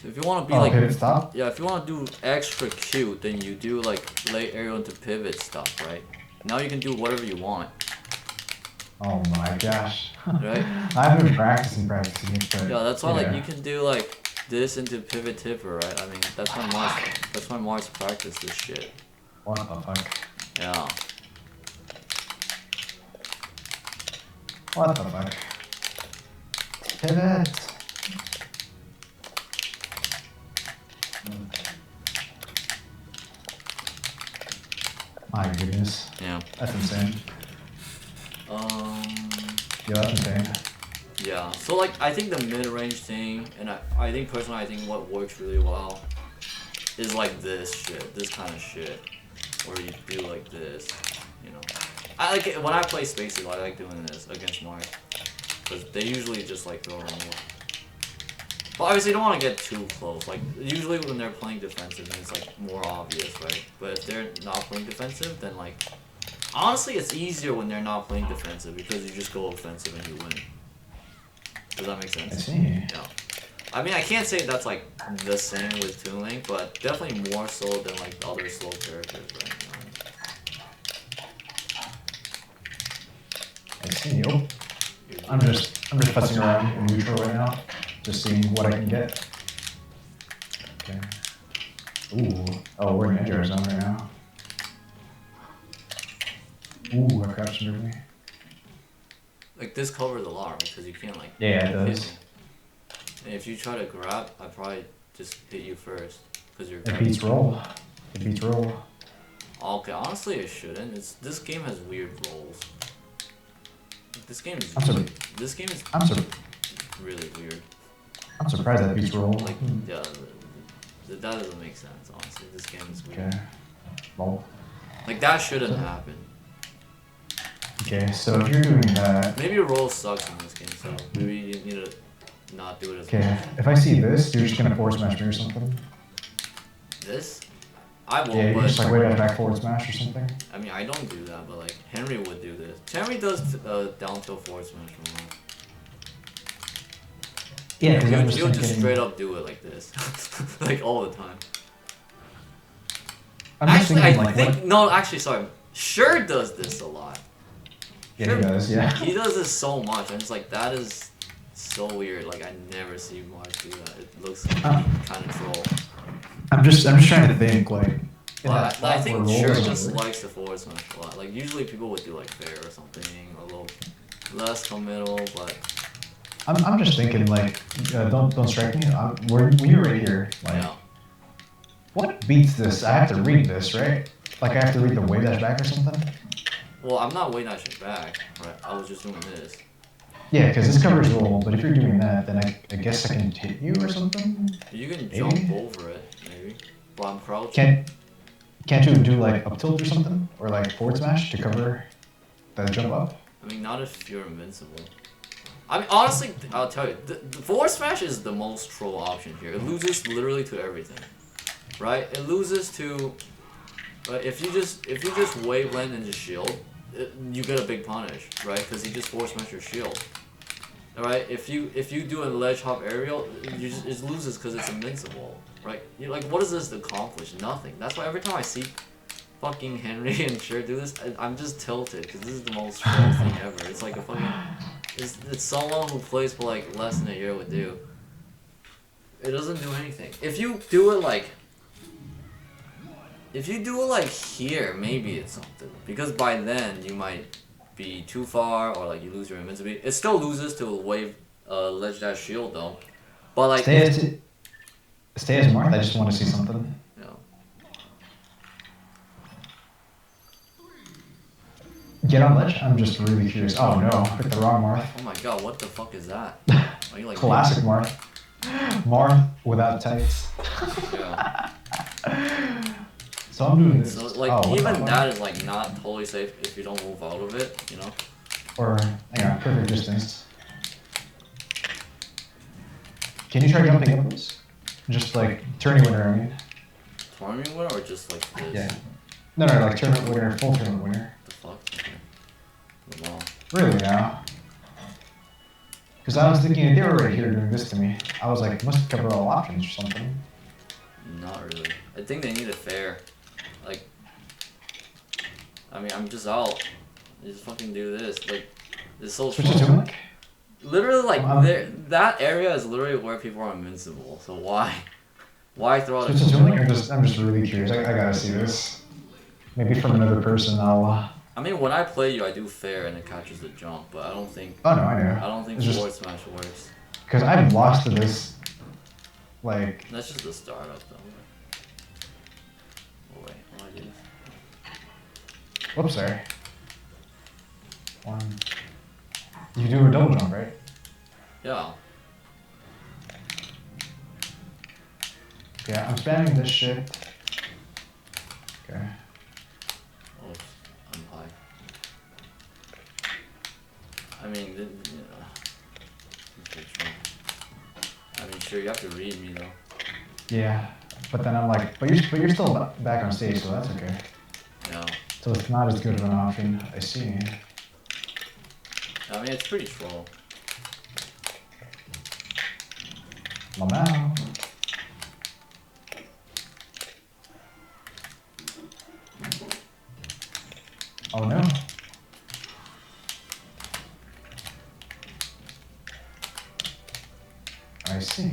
So if you want to be like pivot stop? Yeah, if you want to do extra cute, then you do like lay aerial into pivot stop, right? Now you can do whatever you want. Oh my gosh. Right? I've been practicing it, but yeah, that's why like you can do like this into pivot tipper, right? I mean, that's why Mars practiced this shit. What the fuck? Yeah. What the fuck? Pivot. My goodness. Yeah. That's insane. Yeah, that's insane. Yeah. So like I think the mid-range thing, and I think personally I think what works really well is like this shit, this kind of shit, where you do like this, you know. I like it when I play Spacey, I like doing this against Mars, because they usually just like throw removal. But obviously you don't want to get too close. Like usually when they're playing defensive, then it's like more obvious, right? But if they're not playing defensive, then like honestly it's easier when they're not playing defensive because you just go offensive and you win. Does that make sense? I see. Yeah. I mean I can't say that's like the same with Toon Link, but definitely more so than like other slow characters, right? I see. Oh. I'm just fussing around in neutral right now. Just seeing what I can get. Okay. Ooh. Oh, we're in edge zone right now. Ooh, I crouched under me. Like this covers a lot, right? Because you can't like. Yeah, it does. Hit me. And if you try to grab, I probably just hit you first, because you're. It beats roll. It beats roll. Okay, honestly, it shouldn't. This game has weird rolls. This game is. Really weird. I'm surprised that beats roll. Like, yeah, that doesn't make sense. Honestly, this game is weird. Okay. Roll. Like that shouldn't happen. Okay, so if you're doing that. Maybe your roll sucks in this game, so maybe you need to not do it as Okay, much. if I see this, you're just gonna force smash me or something. This? I won't, Yeah, you but... just like wave back forward smash or something. I mean, I don't do that, but like, Henry would do this. Henry does down tilt forward smash from home. Yeah, because He'll just straight up do it like this. Like, all the time. Actually, I think... No, actually, sorry. Sure does this a lot. Yeah, he does, yeah. He does this so much. I'm just like, that is so weird. Like, I never see Mars do that. It looks kind of troll. I'm just trying to think, like... Well, I think Sure just likes the forward smash a lot. Like, usually people would do, like, fair or something. A little less committal, but... I'm just thinking, like, don't strike me. When you're right here, like... Yeah. What beats this? I have to read this, right? Like, I have to read the wave dash back or something? Well, I'm not wave dashing back, right? I was just doing this. Yeah, because this covers roll, but if you're doing that, then I guess I can hit you or something? You can jump over it, maybe. While I'm crouching. Can't you do, like, up tilt or something? Or, like, forward smash to cover that jump up? I mean, not if you're invincible. I mean, honestly, I'll tell you, the forward smash is the most troll option here. It loses literally to everything, right? It loses to, if you just wave land and just shield, you get a big punish, right? Because he just forward smash your shield. Alright, if you do a ledge hop aerial, it loses because it's invincible, right? You're like, what does this accomplish? Nothing. That's why every time I see fucking Henry and Sure do this, I'm just tilted because this is the most troll thing ever. It's like a fucking, it's someone who plays for like less than a year would do. It doesn't do anything. If you do it like here, maybe it's something. Because by then you might be too far or like you lose your invincibility. It still loses to a wave ledge dash shield though. But like stay as Marth, I just want to see something. Yeah. Get on ledge? I'm just really curious. Oh no, I picked the wrong Marth. Oh my god, what the fuck is that? Are you like classic Marth. Marth without tights. Yeah. So I'm doing this. So like even that is like not totally safe if you don't move out of it, you know? Or perfect distance. Can you try jumping up this? Just like tournament winner, I mean. Tournament winner or just like this? Yeah. No, like tournament winner, full tournament winner. The fuck? Okay. Wow. Really now? Because I was thinking if they were right here doing this to me, I was like, must cover all options or something. Not really. I think they need a fair. Like, I mean, I'm just out. I just fucking do this. Like, it's so slow. Literally, like, that area is literally where people are invincible. So why throw out a I'm just really curious. I gotta see this. Maybe from another person, I'll. I mean, when I play you, I do fair and it catches the jump, but I don't think. Oh no, I know. I don't think forward smash works. Because I've lost to this. Like. That's just the startup, though. Oh wait, what do I do? Whoops, sorry. One. You do a double jump, right? Yeah. Yeah, I'm spamming this shit. Okay. Oops, I'm high. I mean, I mean, sure, you have to read me though. Yeah, but then I'm like, but you're still back on stage, so that's okay. Yeah. So it's not as good of an option, I see. I mean, it's pretty troll. Lamau. Oh no. I see.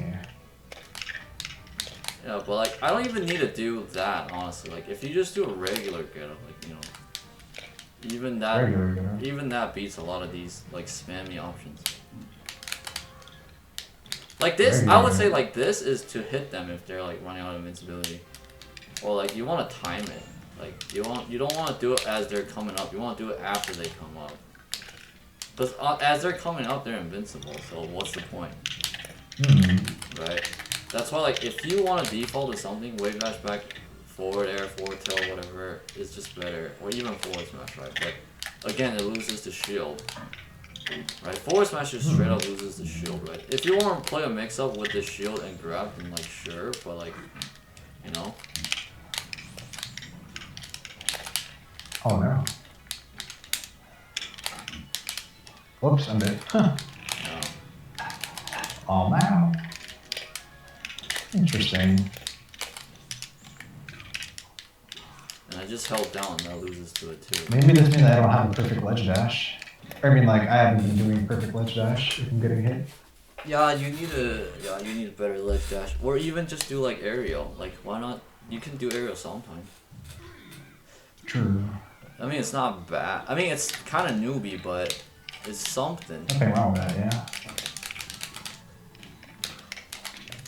Yeah, but like, I don't even need to do that, honestly. Like, if you just do a regular getup, like, you know, even that beats a lot of these, like, spammy options. Like this, I would say, like, this is to hit them if they're, like, running out of invincibility. Or, like, you want to time it. Like, you don't want to do it as they're coming up. You want to do it after they come up. Because as they're coming up, they're invincible, so what's the point? Right? That's why, like, if you want to default to something, wave dash back, forward air, forward tail, whatever, is just better. Or even forward smash, right? But, again, it loses to shield. Right? Forward smash just straight up loses the shield, right? If you want to play a mix-up with the shield and grab, then, like, sure, but, like, you know? Oh no. Whoops, I'm dead. Huh. No. Oh wow. Interesting. And I just held down and that loses to it too. Maybe this means I don't have a perfect ledge dash. I mean, like, I haven't been doing perfect ledge dash if I'm getting hit. Yeah, you need a better ledge dash. Or even just do like aerial. Like why not? You can do aerial sometimes. True. I mean it's not bad. I mean it's kinda newbie, but it's something. Nothing wrong with that, yeah.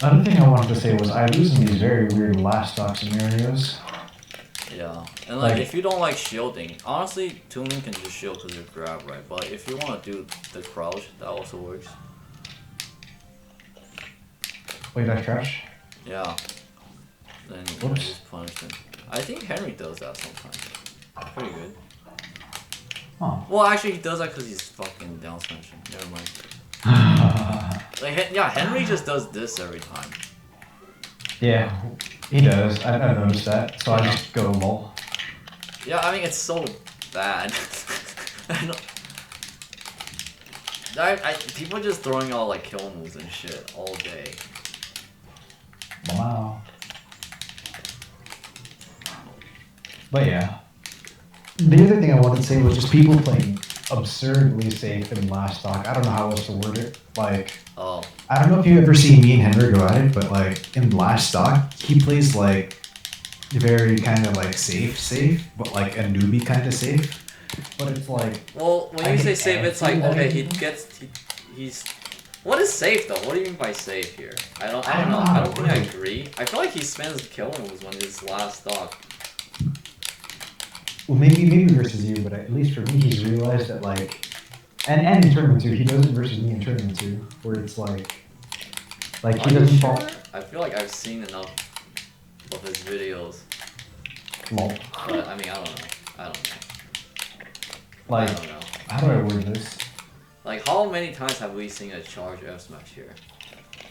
Another thing I wanted to say was I lose in these very weird last stock scenarios. Yeah, and like if you don't like shielding, honestly, tuning can just shield because you're grab, right? But if you want to do the crouch, that also works. Wait, I crouch? Yeah. Then you just punish them. I think Henry does that sometimes. Pretty good. Huh. Well, actually, he does that because he's fucking down smashing. Never mind. Like, yeah, Henry just does this every time. Yeah, he does. I've noticed that. So I just go lol. Yeah, I mean, it's so bad. People just throwing all like kill moves and shit all day. Wow. But yeah. The other thing I wanted to say was just people playing absurdly safe in last stock. I don't know how else to word it. Like, oh. I don't know if you ever see me and Henry go at it, but like in last stock, he plays like very kind of like safe, but like a newbie kind of safe. But it's like, well, when you say safe, it's like okay, he's. What is safe though? What do you mean by safe here? I don't know. I don't think I agree. I feel like he spends kill moves when his last stock. Well, maybe versus you, but at least for me, he's realized that like, and in tournament 2, he does it versus me in tournament 2, where it's like he doesn't fall. I feel like I've seen enough of his videos. Lol. But I mean, I don't know. Like, I don't know. How do I word this? Like, how many times have we seen a charge F smash here?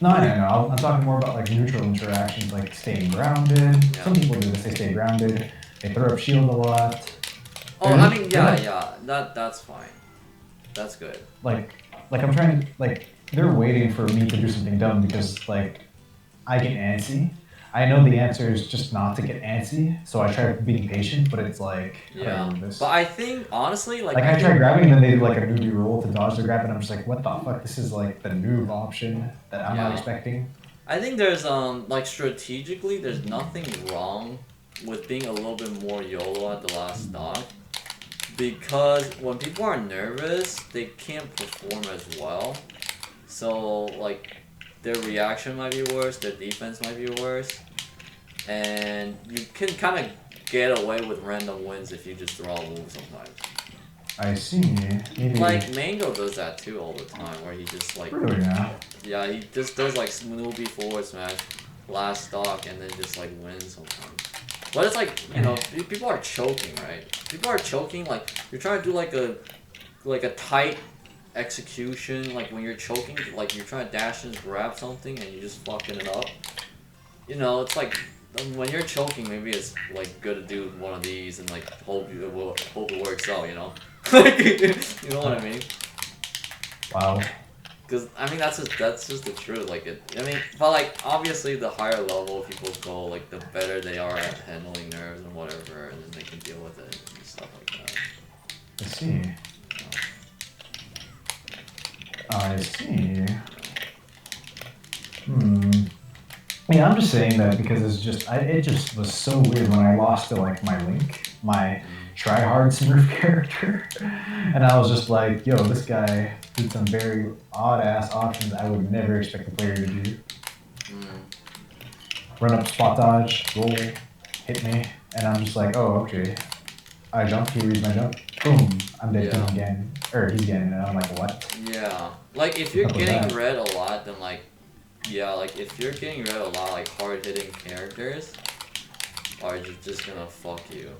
No, I don't know. I'm talking more about like neutral interactions, like staying grounded. Yeah. Some people do this. They stay grounded. They throw up shield a lot. Oh, I mean, yeah. That's fine. That's good. Like I'm trying to, like, they're waiting for me to do something dumb because, like, I get antsy. I know the answer is just not to get antsy, so I try being patient, but it's like, yeah. But I think, honestly, like I try grabbing and then they do, like, a newbie roll to dodge the grab, and I'm just like, what the fuck? This is, like, the noob option that I'm not expecting. I think there's, like, strategically, there's nothing wrong with being a little bit more YOLO at the last stock. Because when people are nervous, they can't perform as well. So, like, their reaction might be worse, their defense might be worse. And you can kind of get away with random wins if you just throw a move sometimes. I see. Maybe. Like, Mango does that too all the time, where he just, like... Really now? Yeah, he just does, like, newbie forward smash, last stock, and then just, like, wins sometimes. But it's like, you know, people are choking, right? People are choking, like, you're trying to do, like a tight execution, like, when you're choking, like, you're trying to dash and grab something, and you're just fucking it up. You know, it's like, when you're choking, maybe it's, like, good to do one of these and, like, hope it works out, you know? You know what I mean? Wow. Because, I mean, that's just the truth, like, but, like, obviously, the higher level people go, like, the better they are at handling nerves and whatever, and then they can deal with it and stuff like that. I see. I see. Yeah, I'm just saying that because it just was so weird when I lost to, like, my Link, my try-hard Smurf character, and I was just like, yo, this guy did some very odd-ass options I would never expect a player to do. Run up, spot dodge, roll, hit me, and I'm just like, oh, okay. I jump, he reads my jump, boom, I'm dead to him again. Or he's getting it, and I'm like, what? Yeah. Like, if you're getting red a lot, then, like, yeah, like, if you're getting red a lot, like, hard-hitting characters are just gonna fuck you.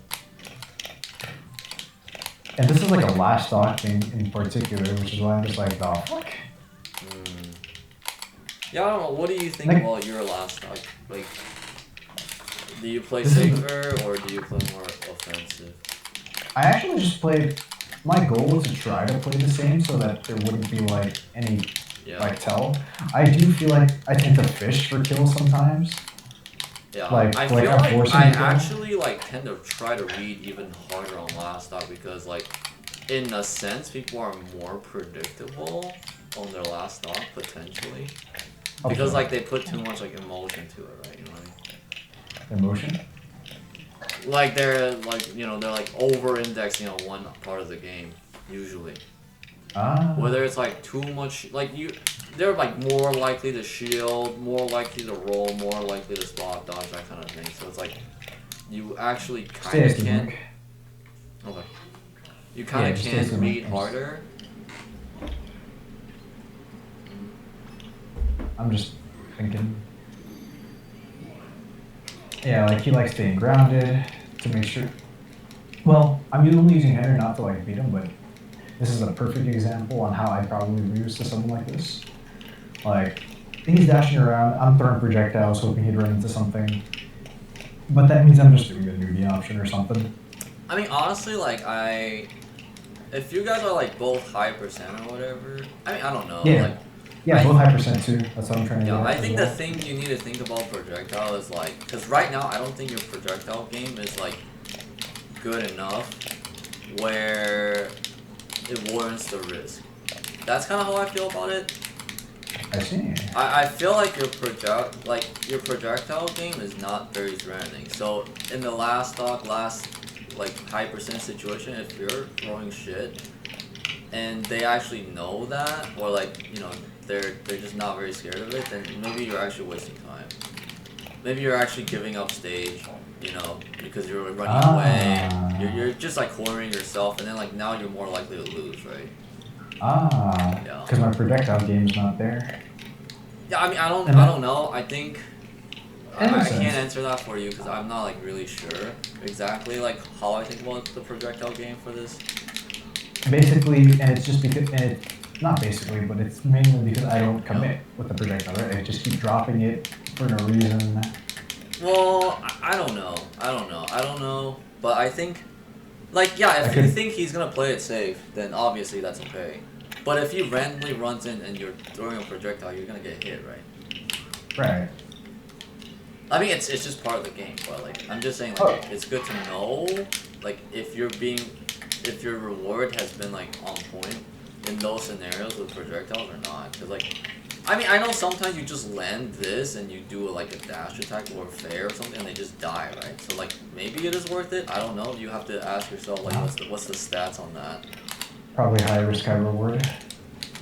And this is like a last stock thing in particular, which is why I'm just like, the fuck? Yeah, I don't know, what do you think about your last stock? Like, Do you play safer or do you play more offensive? I actually just played. My goal was to try to play the same so that there wouldn't be like any like tell. I do feel like I tend to fish for kills sometimes. Yeah, like, I feel like I actually like tend to try to read even harder on last stop because like in a sense people are more predictable on their last stop potentially. Because like they put too much like emotion to it, right? You know what I mean? Emotion? Like they're like, you know, they're like over-indexing on one part of the game usually. Whether it's like too much, like they're like more likely to shield, more likely to roll, more likely to spot dodge, that kind of thing. So it's like you actually kind of can't. Okay. You kind of can't read harder. I'm just thinking. Yeah, like he likes staying grounded to make sure. Well, I'm only using Henry not to like beat him, but this is a perfect example on how I'd probably lose to something like this. Like, he's dashing around, I'm throwing projectiles, hoping he'd run into something. But that means I'm just doing the newbie option or something. I mean, honestly, like, if you guys are, like, both high percent or whatever, I mean, I don't know. Yeah, like, yeah, both high percent too. That's what I'm trying to do. Yeah, I think the thing you need to think about projectile is, like, because right now, I don't think your projectile game is, like, good enough where it warrants the risk. That's kind of how I feel about it. I see. I feel like your projectile game is not very threatening. So in the last like high percent situation, if you're throwing shit and they actually know that, or like, you know, they're just not very scared of it, then maybe you're actually wasting time. Maybe you're actually giving up stage, you know, because you're running away. You're just like cornering yourself, and then like now you're more likely to lose, right? Because my projectile game's not there. Yeah, I mean, I don't know. I think I can't answer that for you because I'm not like really sure exactly like how I think about the projectile game for this. Basically, and it's just because, not basically, but it's mainly because I don't commit with the projectile, right? I just keep dropping it for no reason. Well, I don't know. But I think, like, yeah, if you think he's gonna play it safe, then obviously that's okay. But if he randomly runs in and you're throwing a projectile, you're gonna get hit, right? Right. I mean, it's just part of the game, but like, I'm just saying, like, it's good to know, like, if your reward has been like on point in those scenarios with projectiles or not. Because like, I mean, I know sometimes you just land this and you do like a dash attack or a fair or something and they just die, right? So like, maybe it is worth it. I don't know. You have to ask yourself like, what's the stats on that? Probably high risk, high reward.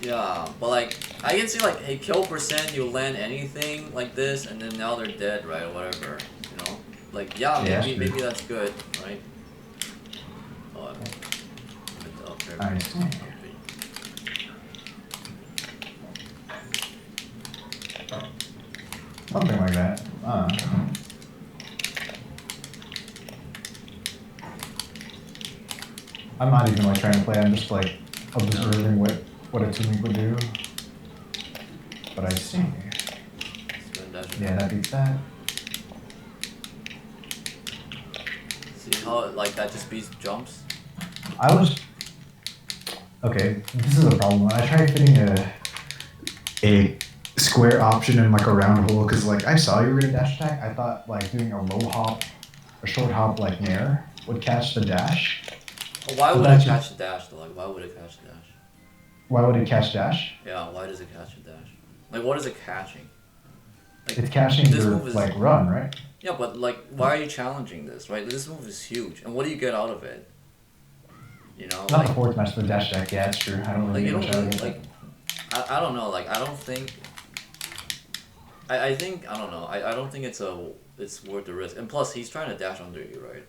Yeah, but like, I can see like, hey, kill percent, you land anything like this, and then now they're dead, right, or whatever, you know? Like, yeah, maybe that's good, right? Oh, I see. Something like that. I'm not even like trying to play, I'm just like observing what a teammate would do. But I see. Yeah, that beats that. See how like that just beats jumps? Okay, this is a problem. When I tried fitting a square option in like a round hole, because like I saw you were gonna dash attack, I thought like doing a low hop, a short hop like Nair would catch the dash. Well, why would it catch the dash though? Like, why would it catch the dash? Why would it catch dash? Yeah, why does it catch the dash? Like, what is it catching? Like, it's catching your like run, right? Yeah, but like, why are you challenging this, right? This move is huge, and what do you get out of it? You know, not the fourth match, the dash attack. Yeah, it's true. I don't really like, you don't like. I don't know. Like, I don't think. I think I don't know. I don't think it's worth the risk. And plus, he's trying to dash under you, right?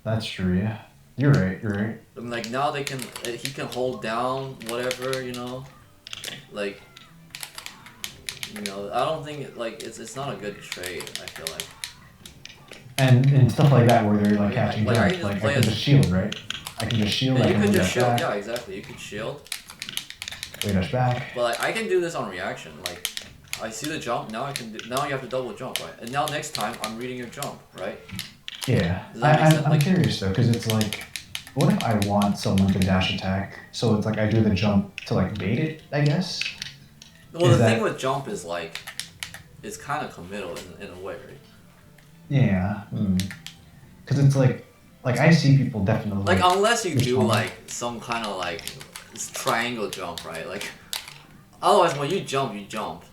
That's true. Yeah, you're right. You're right. And like now he can hold down whatever, you know, like. You know, I don't think like it's not a good trade. I feel like. And stuff like that where they're like catching jump, like I can just shield, right? I can just shield. Yeah, you could just shield. Back. Yeah, exactly. You could shield. Wait, dash back. But like, I can do this on reaction. Like, I see the jump. Now I can. Now you have to double jump, right? And now next time I'm reading your jump, right? Yeah. Does that make sense? I'm Like, curious though, because it's like, what if I want someone to dash attack? So it's like I do the jump to like bait it, I guess. well, the thing with jump is like, it's kind of committal in a way, right? Yeah. Because it's like I see people definitely. Like unless you do respond. like some kind of like triangle jump, right? Like, otherwise when you jump,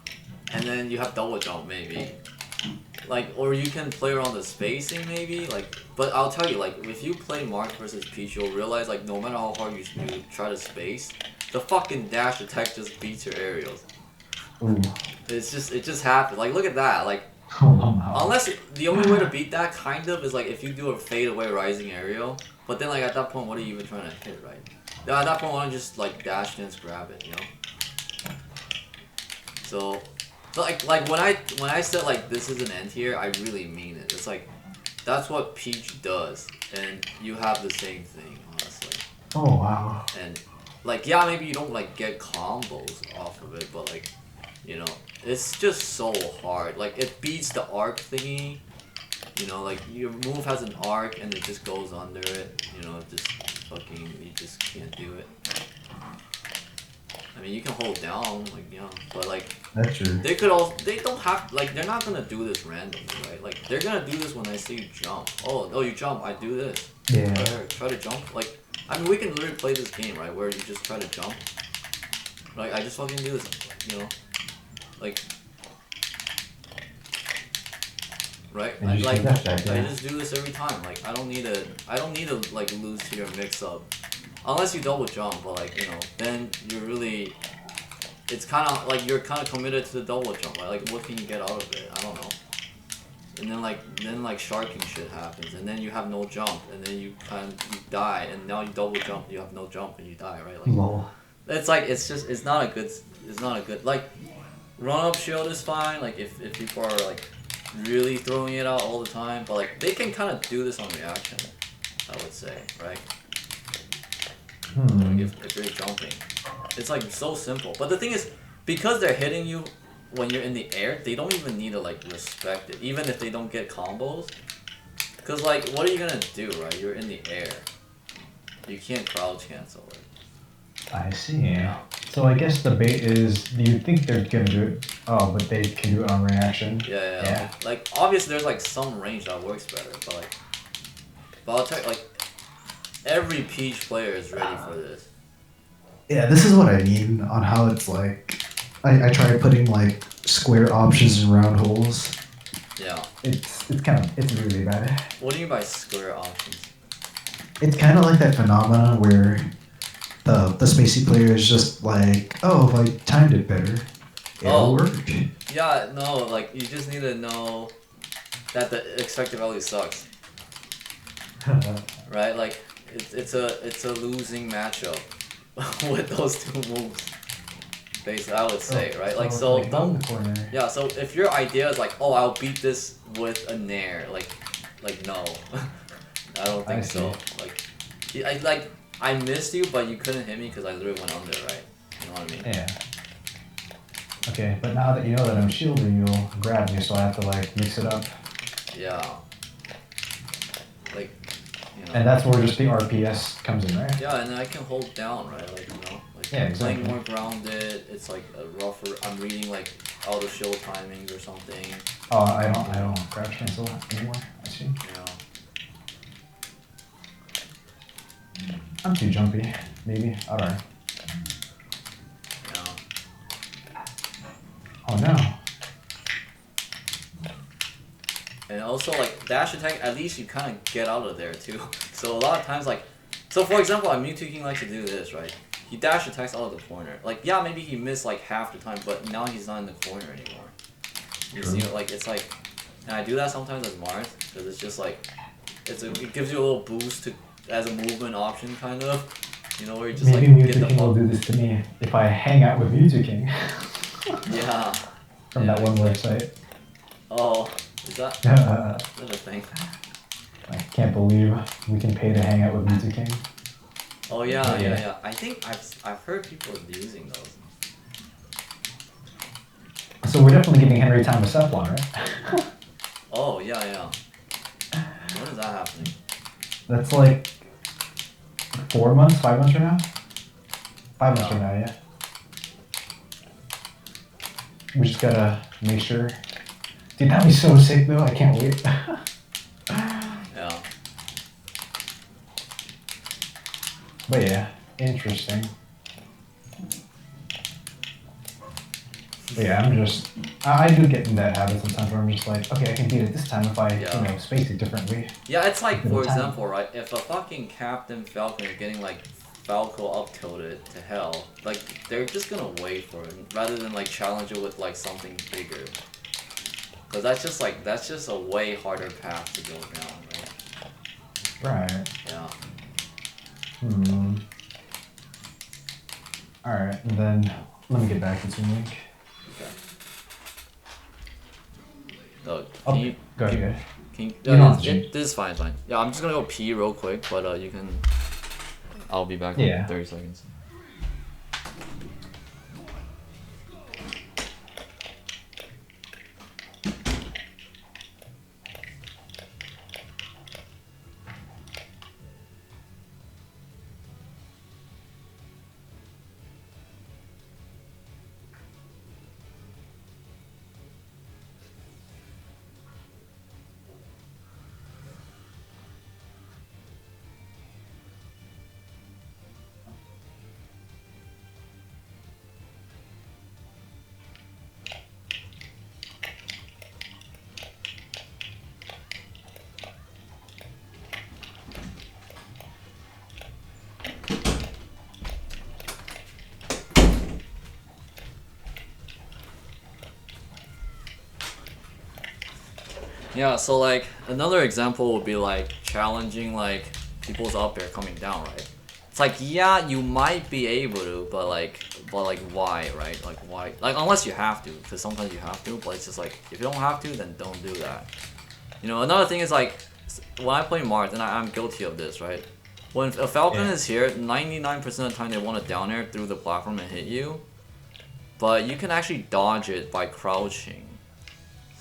and then you have double jump maybe. Like, or you can play around the spacing maybe, like, but I'll tell you, like, if you play Mark versus Peach, you'll realize, like, no matter how hard you try to space, the fucking dash attack just beats your aerials. Ooh. It just happens. Like, look at that, like, Wow. unless, the only way to beat that, kind of, is, like, if you do a fade away rising aerial, but then, like, at that point, what are you even trying to hit, right? At that point, why don't you just, like, dash dance grab it, you know? So... But like when I said like this is an end here, I really mean it. It's like that's what Peach does, and you have the same thing, honestly. Oh wow. And like yeah, maybe you don't like get combos off of it, but like you know, it's just so hard. Like it beats the arc thingy. You know, like your move has an arc and it just goes under it. You know, just fucking you just can't do it. I mean, you can hold down, like, you know, but, like... That's true. They could also... They don't have... Like, they're not gonna do this randomly, right? Like, they're gonna do this when I see you jump. Oh, you jump, I do this. Yeah. Try to jump. Like, I mean, we can literally play this game, right? Where you just try to jump. Like, I just fucking do this, you know? Like... Right? I just do this every time. Like, I don't need to, like, lose to your mix-up. Unless you double jump, but like, you know, then you're really, it's kind of, like, you're kind of committed to the double jump, right? Like, what can you get out of it? I don't know. And then like, sharking shit happens, and then you have no jump, and then you die, and now you double jump, you have no jump, and you die, right? Like, lol. It's like, it's not a good, like, run-up shield is fine, like, if people are, like, really throwing it out all the time, but, like, they can kind of do this on reaction, I would say, right? Like if you're jumping. It's like so simple. But the thing is, because they're hitting you when you're in the air, they don't even need to like respect it, even if they don't get combos. Because like, what are you gonna do, right? You're in the air. You can't crouch cancel it. I see. So I guess the bait is, do you think they're gonna do it? Oh, but they can do it on reaction? Yeah. Like obviously there's like some range that works better, but I'll tell you, like, every Peach player is ready for this. Yeah, this is what I mean on how it's like, I try putting like square options in round holes. Yeah. It's really bad. What do you mean by square options? It's kind of like that phenomenon where the spacey player is just like, oh, if I timed it better, it'll work. Yeah, no, like, you just need to know that the expected value sucks. Right? Like, it's a losing matchup with those two moves. Basically, I would say, right? Like, so like don't. the corner. Yeah, so if your idea is like, oh, I'll beat this with a nair, like no, I don't think so. Like, I missed you, but you couldn't hit me because I literally went under, right? You know what I mean? Yeah. Okay, but now that you know that I'm shielding, you'll grab me, so I have to like mix it up. Yeah. Like, you know. And that's where just the RPS comes in, right? Yeah, and then I can hold down, right? Like, you know, like yeah, exactly. playing more grounded. It's like a rougher. I'm reading like auto shield timings or something. Oh, I don't crouch cancel anymore. I see. Yeah. I'm too jumpy, maybe. I don't know. Yeah. Oh no. And also, like, dash attack, at least you kind of get out of there, too. So a lot of times, like... So, for example, Mewtwo King likes to do this, right? He dash attacks out of the corner. Like, yeah, maybe he missed, like, half the time, but now he's not in the corner anymore. You see, like, it's like... And I do that sometimes as Mars, because it's just, like... It gives you a little boost to as a movement option, kind of. You know, where you just, maybe like, Mewtwo King will do this to me if I hang out with Mewtwo King. Yeah. From that one website. Oh... Is that a thing? I can't believe we can pay to hang out with Mewtwo King. Oh yeah. I think I've heard people using those. So we're definitely giving Henry time with Cephalon, right? Oh, yeah. When is that happening? That's like 4 months, 5 months from now? 5 months from now, yeah. We just gotta make sure. Dude, that'd be so sick though. I can't wait. Yeah. But yeah, interesting. But yeah, I do get in that habit sometimes where I'm just like, okay, I can beat it this time if I, space it differently. Yeah, it's like, for example, right, if a fucking Captain Falcon is getting, like, Falco up-tilted to hell, like, they're just gonna wait for it, rather than, like, challenge it with, like, something bigger. Because that's just a way harder path to go down, right? Right. Yeah. Alright, and then let me get back into Link. Okay. Go ahead. This is fine. Yeah, I'm just gonna go pee real quick, but you can. I'll be back in 30 seconds. Yeah, so like another example would be like challenging like people's up air coming down, right? It's like, yeah, you might be able to, but why, right? Like why? Like unless you have to, because sometimes you have to, but it's just like if you don't have to, then don't do that. You know, another thing is like when I play Mars, and I'm guilty of this, right? When a Falcon is here, 99% of the time they want to down air through the platform and hit you, but you can actually dodge it by crouching.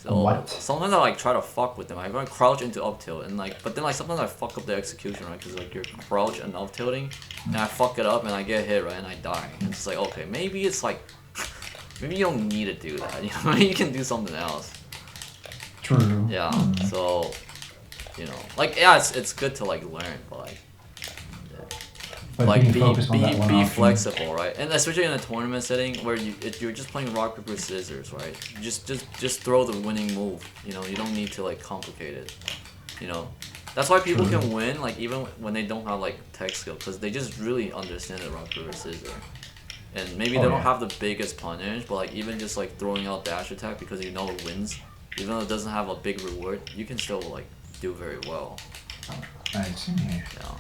So sometimes I like try to fuck with them. I go crouch into up tilt and like, but then like sometimes I fuck up the execution, right? Because like you're crouch and up tilting, and I fuck it up and I get hit, right, and I die. And it's like, okay, maybe it's like, maybe you don't need to do that. You know, you can do something else. True. Yeah. So, you know, like yeah, it's good to like learn, but like. But like be be flexible, right? And especially in a tournament setting where you're just playing rock paper scissors, right? Just throw the winning move. You know, you don't need to like complicate it. You know, that's why people can win like even when they don't have like tech skill, because they just really understand the rock paper scissors. And maybe they don't have the biggest punish, but like even just like throwing out dash attack because you know it wins, even though it doesn't have a big reward, you can still like do very well. Nice. Yeah.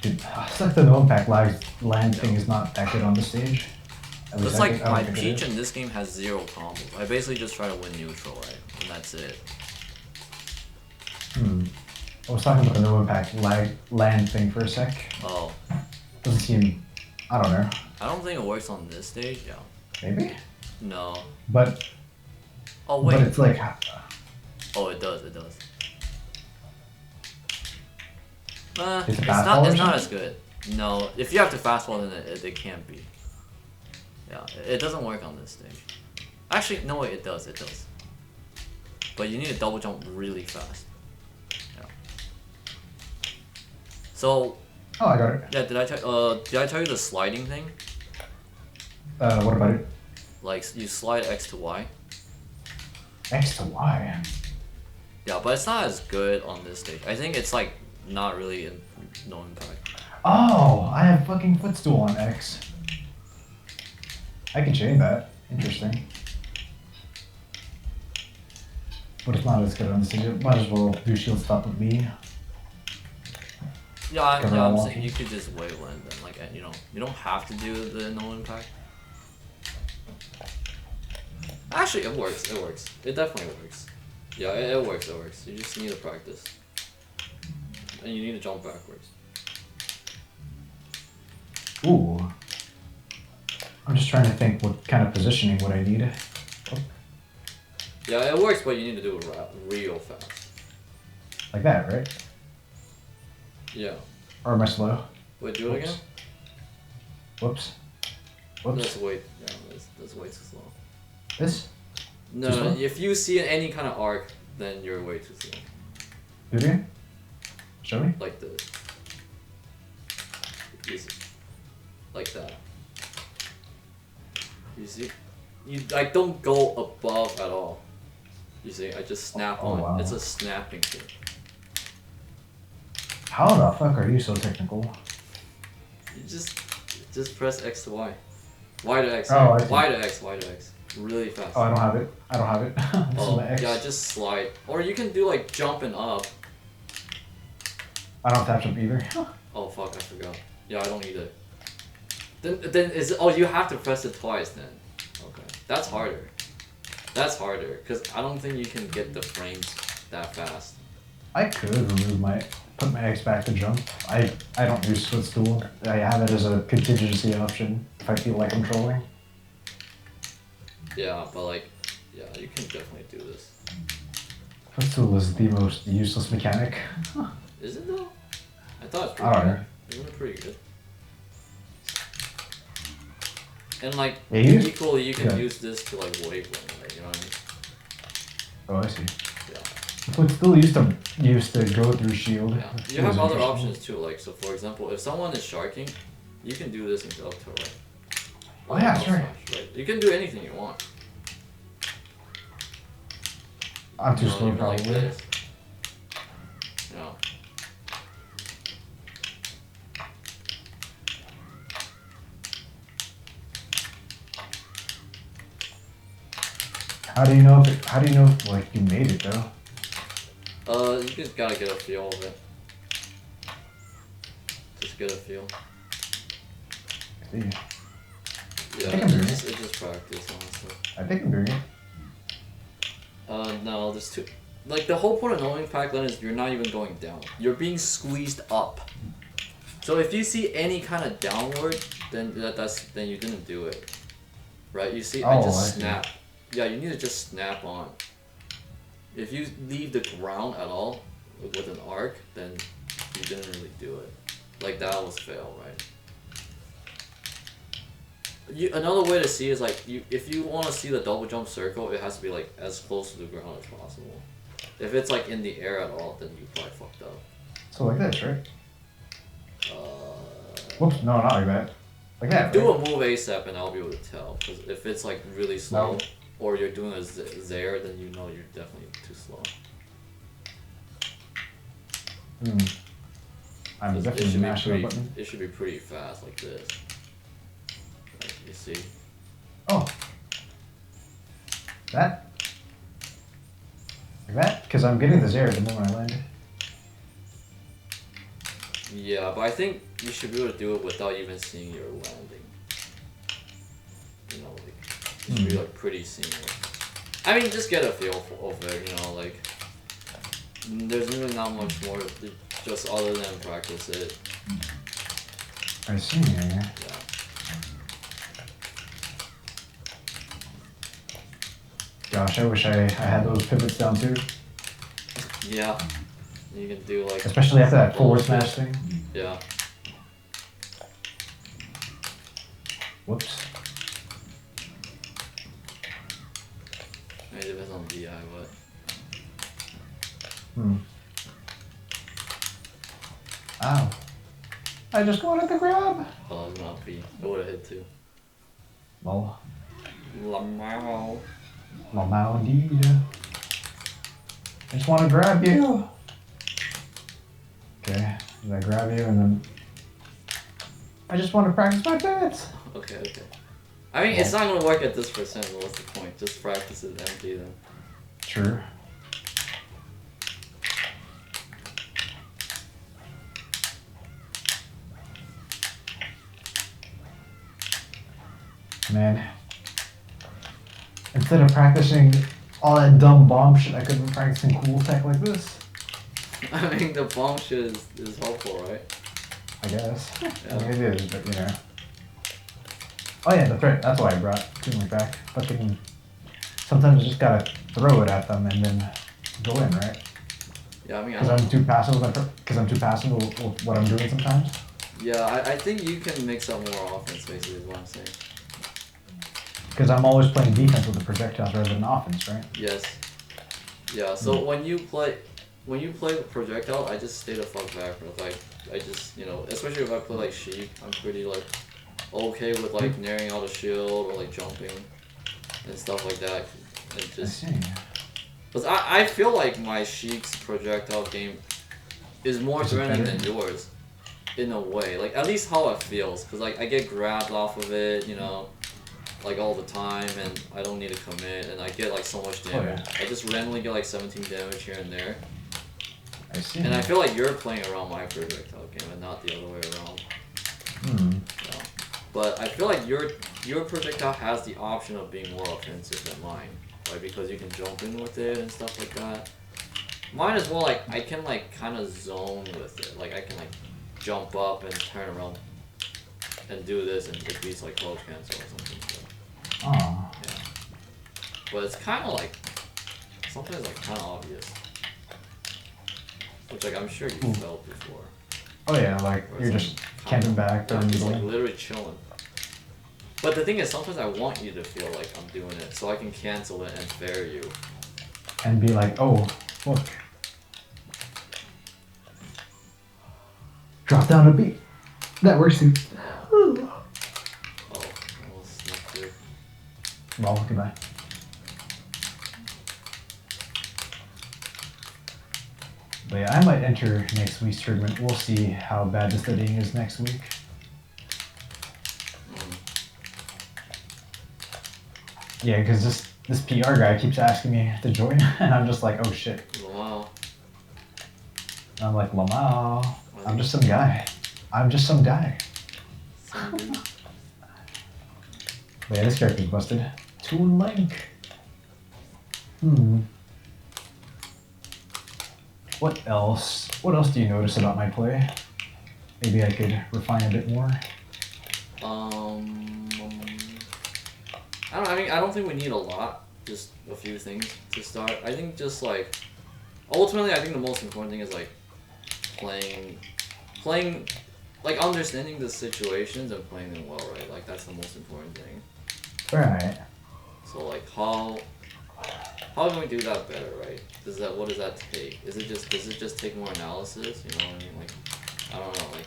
Dude, it's like the no impact land thing is not that good on the stage. It's like my Peach in this game has 0 combos. I basically just try to win neutral, right? And that's it. I was talking about the no impact land thing for a sec. Oh. Doesn't seem, I don't know. I don't think it works on this stage, yeah. Maybe? No. But. Oh wait. But it's like. Oh, it does. It's not as good. No, if you have to fastball, then it can't be. Yeah, it doesn't work on this stage. Actually, no wait, it does. But you need to double jump really fast. Yeah. So. Oh, I got it. Yeah, did I tell you the sliding thing? What about it? Like you slide X to Y. X to Y. Yeah, but it's not as good on this stage. I think it's like. Not really no impact. Oh, I have fucking footstool on X. I can change that. Interesting. But it's not as good on the stage. Might as well do shield stop with me. Yeah, I'm saying you could just waveland them. Like, you know, you don't have to do the no impact. Actually, it works. It definitely works. Yeah, it works. You just need to practice. And you need to jump backwards. Ooh. I'm just trying to think what kind of positioning would I need. Oh. Yeah, it works, but you need to do it real fast. Like that, right? Yeah. Or am I slow? Wait, do it again? Whoops. Whoops. That's way, yeah, that's way too slow. This? No, Too slow? if you see any kind of arc, then you're way too slow. Do it again? Show me? Like this. Easy. Like that. You see? You like don't go above at all. You see? I just snap on. Wow. It's a snapping thing. How the fuck are you so technical? You just press X to Y. Y to X. Oh, I see. Y to X. Y to X. Really fast. Oh, I don't have it. I don't have it. This is my X. Yeah, just slide. Or you can do like jumping up. I don't have jump either. Oh fuck, I forgot. Yeah, I don't need it. Then is it, oh, you have to press it twice then. Okay, that's harder. That's harder because I don't think you can get the frames that fast. I could put my X back to jump. I don't use footstool. I have it as a contingency option if I feel like I'm trolling. Yeah, but like, yeah, you can definitely do this. Footstool is the most useless mechanic. Is it though? I thought it's I pretty don't good. know. Isn't it pretty good? And like, Yeah, equally you can yeah. use this to like wave one, right? You know what I mean? Oh, I see. Yeah. Footstool used to go through shield. Yeah. It You was have other interesting. options too, like, so for example, if someone is sharking, you can do this into up to right. Oh yeah, sure. Right. You can do anything you want. I'm too You know, slow even like probably. this. You know. How do you know if like you made it though? You just gotta get a feel of it. Just get a feel. See, Yeah, think I'm doing it's just practice, honestly. I think I'm doing it. No, there's two. Like, the whole point of knowing Pac-Land is you're not even going down. You're being squeezed up. So if you see any kind of downward, then then you didn't do it. Right? You see, I Oh, just I see. snap. Yeah, you need to just snap on. If you leave the ground at all with an arc, then you didn't really do it. Like, that was fail, right? Another way to see is like if you want to see the double jump circle, it has to be like as close to the ground as possible. If it's like in the air at all, then you probably fucked up. So like this, right? Whoops, no, not like that. Like that. Do right? a move ASAP and I'll be able to tell. Because if it's like really slow, No. or you're doing a Zaire, then you know you're definitely too slow. I'm 'Cause definitely mashing the button. it should be pretty fast like this. Like, you see? Oh. That? Like that? Because I'm getting the Zaire the moment I land. Yeah, but I think you should be able to do it without even seeing your landing. You know, like, it should be like pretty seamless. I mean, just get a feel of it, you know, like, there's really not much more just other than practice it. I see, yeah. Yeah. Gosh, I wish I had those pivots down too. Yeah. You can do like. Especially after that forward bullshit. smash thing. Yeah. Whoops. I mean, it depends on DI, but. Ow. I just wanted the grab. Oh, it's not B. It would have hit too. Lol. Lamau. Lol, indeed. I just want to grab you. Okay, I grab you and then I just want to practice my bits. Okay, okay. I mean, it's not gonna work at this percent, but what's the point? Just practice it empty then. True. Man, instead of practicing all that dumb bomb shit, I could have been practicing cool tech like this. I mean, the bomb shit is helpful, right? I guess. Yeah. I mean, it is, but you know. Oh yeah, that's right. That's why I brought Toon back. Fucking sometimes you just gotta throw it at them and then go in, right? Yeah, I mean, Because I'm too passive. Because I'm too passive with what I'm doing sometimes. yeah, I think you can mix up more offense, basically, is what I'm saying. Because I'm always playing defense with the projectiles rather than offense, right? Yes. Yeah. So when you play with projectile, I just stay the fuck back, bro. Like I just especially if I play like sheep, I'm pretty like okay with like narrowing out a shield or like jumping and stuff like that. And just because I feel like my sheep's projectile game is more threatening than yours, in a way. Like at least how it feels, because like I get grabbed off of it, like all the time, and I don't need to commit, and I get like so much damage. I just randomly get like 17 damage here and there. I see. And I feel like you're playing around my projectile game and not the other way around. Yeah. But I feel like your projectile has the option of being more offensive than mine, right? Because you can jump in with it and stuff like that. Mine is more like I can like kind of zone with it. Like I can like jump up and turn around and do this, and it beats like close cancel or something. So. Oh. Yeah. But it's kind of like sometimes like kind of obvious, which like I'm sure you felt before. Oh yeah, like you're just camping back or just like literally chilling. But the thing is, sometimes I want you to feel like I'm doing it, so I can cancel it and fair you. And be like, oh, look. Drop down a beat. That works too. Oh, almost snuck through. Well, goodbye. But yeah, I might enter next week's tournament. We'll see how bad the studying is next week. Yeah, because this PR guy keeps asking me to join, and I'm just like, oh shit. Wow. And I'm like, Lamau, I'm just some guy. I'm just some guy. But yeah, this character's busted. Toon Link. What else? What else do you notice about my play? Maybe I could refine a bit more. I don't know, I mean, I don't think we need a lot, just a few things to start. I think just like, ultimately I think the most important thing is like playing, like understanding the situations and playing them well, right? Like that's the most important thing. Right. So like how can we do that better, right? What does that take? Does it just take more analysis? You know what I mean? Like, I don't know, like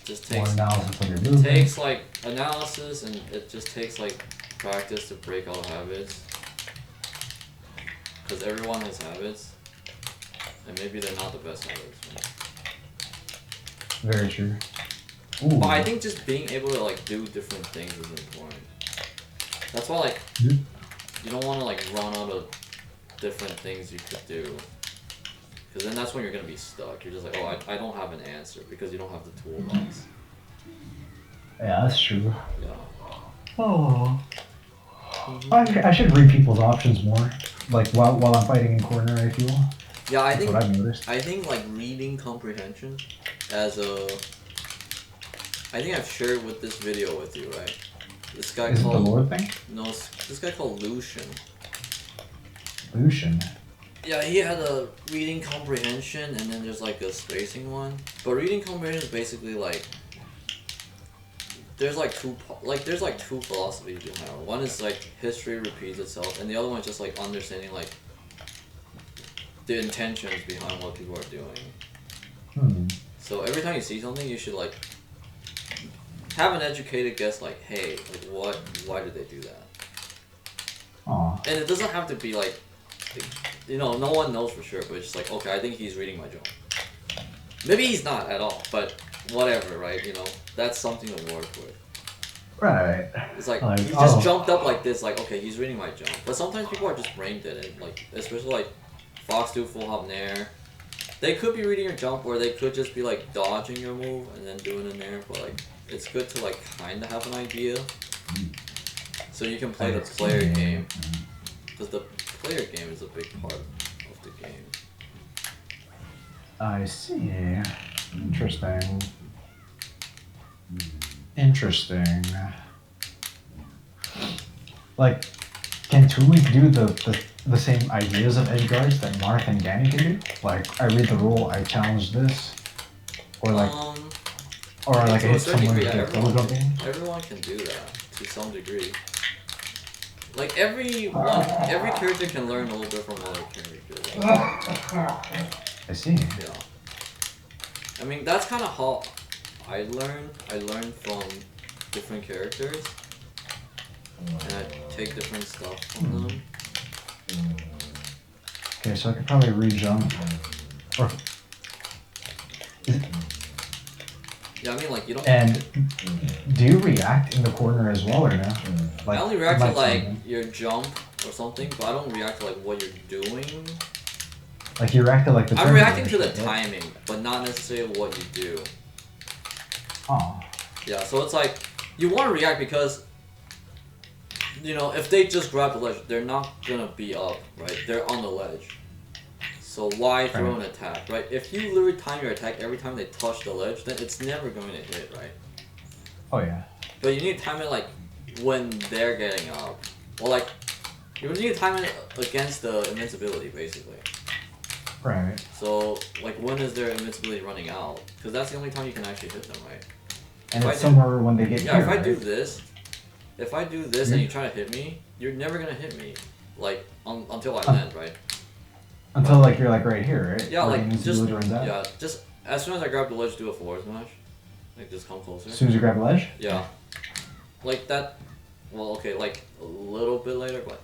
just takes more analysis of your movement. takes like analysis, and it just takes like practice to break out habits. Because everyone has habits, and maybe they're not the best habits. Right? Very true. Ooh. But I think just being able to like do different things is important. That's why like you don't want to like run out of different things you could do. Because then that's when you're going to be stuck. You're just like, oh, I don't have an answer because you don't have the toolbox. Yeah, that's true. Yeah. Oh. I should read people's options more. Like while I'm fighting in corner, I feel. Yeah, I think what I've noticed. I think like reading comprehension as a... I think I've shared with this video with you, right? This guy Is called... it the Lord thing? No, this guy called Lucian. Lucian? Yeah, he had a reading comprehension, and then there's like a spacing one. But reading comprehension is basically like... There's like two philosophies behind it. One is like history repeats itself, and the other one is just like understanding like the intentions behind what people are doing. So every time you see something, you should like have an educated guess, like, hey, like why did they do that? Aww. And it doesn't have to be like, you know, no one knows for sure, but it's just like, okay, I think he's reading my joke. Maybe he's not at all, but whatever, right? You know, that's something to work with. Right. It's like he just jumped up like this, like, okay, he's reading my jump. But sometimes people are just brain dead, and like, especially like Fox do full hop nair. They could be reading your jump, or they could just be like dodging your move and then doing a nair. But like, it's good to like kind of have an idea, so you can play the player game, because the player game is a big part of the game. I see. Interesting. Interesting. Like, can Tuli do the same ideas of edge guards that Marth and Ganny can do? Like, I read the rule, I challenge this, or like, I to a hit certain someone degree, with yeah, their double jumping. everyone can do that to some degree. Like every character can learn a little bit from other characters. I see. Yeah. I mean, that's kind of how I learn. I learn from different characters, and I take different stuff from them. Okay, so I could probably re-jump. Or, Yeah, I mean, like, you don't... and do you react in the corner as well, or no? Like, I only react to, like, your jump or something, but I don't react to, like, what you're doing. Like, you react to, like, the I'm reacting to the right? timing, but not necessarily what you do. Oh. Yeah, so it's like, you want to react because, you know, if they just grab the ledge, they're not gonna be up, right? They're on the ledge. So why throw an attack, right? If you literally time your attack every time they touch the ledge, then it's never going to hit, right? Oh, yeah. But you need to time it, like, when they're getting up. Or, like, you need to time it against the invincibility, basically. Right. So, like, when is their invincibility running out? Because that's the only time you can actually hit them, right? And it's somewhere when they get here, if I do this, and you try to hit me, you're never going to hit me. Like, until I land, right? Until, like, you're, like, right here, right? Yeah, or like, just, runs out? yeah, just, as soon as I grab the ledge, do a forward smash. Like, just come closer. As soon as you grab the ledge? Yeah. Like, that, well, okay, like, a little bit later, but,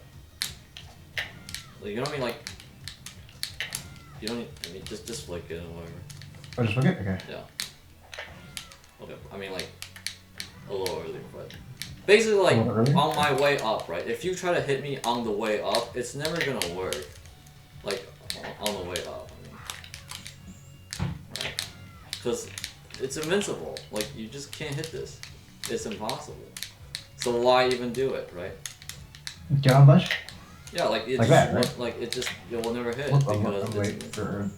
like, you know what I mean, like, you don't need, I mean, just flick it or whatever. Oh, just flick it? Okay. Yeah. Okay, I mean, like, a little earlier, but, basically, like, on my way up, right, if you try to hit me on the way up, it's never gonna work. Like, on the way up, I mean. Right? Because it's invincible. Like, you just can't hit this. It's impossible. So why even do it, right? Get on ledge? Yeah, like, it like just, that, right? like, it just, it will never hit because it's invincible.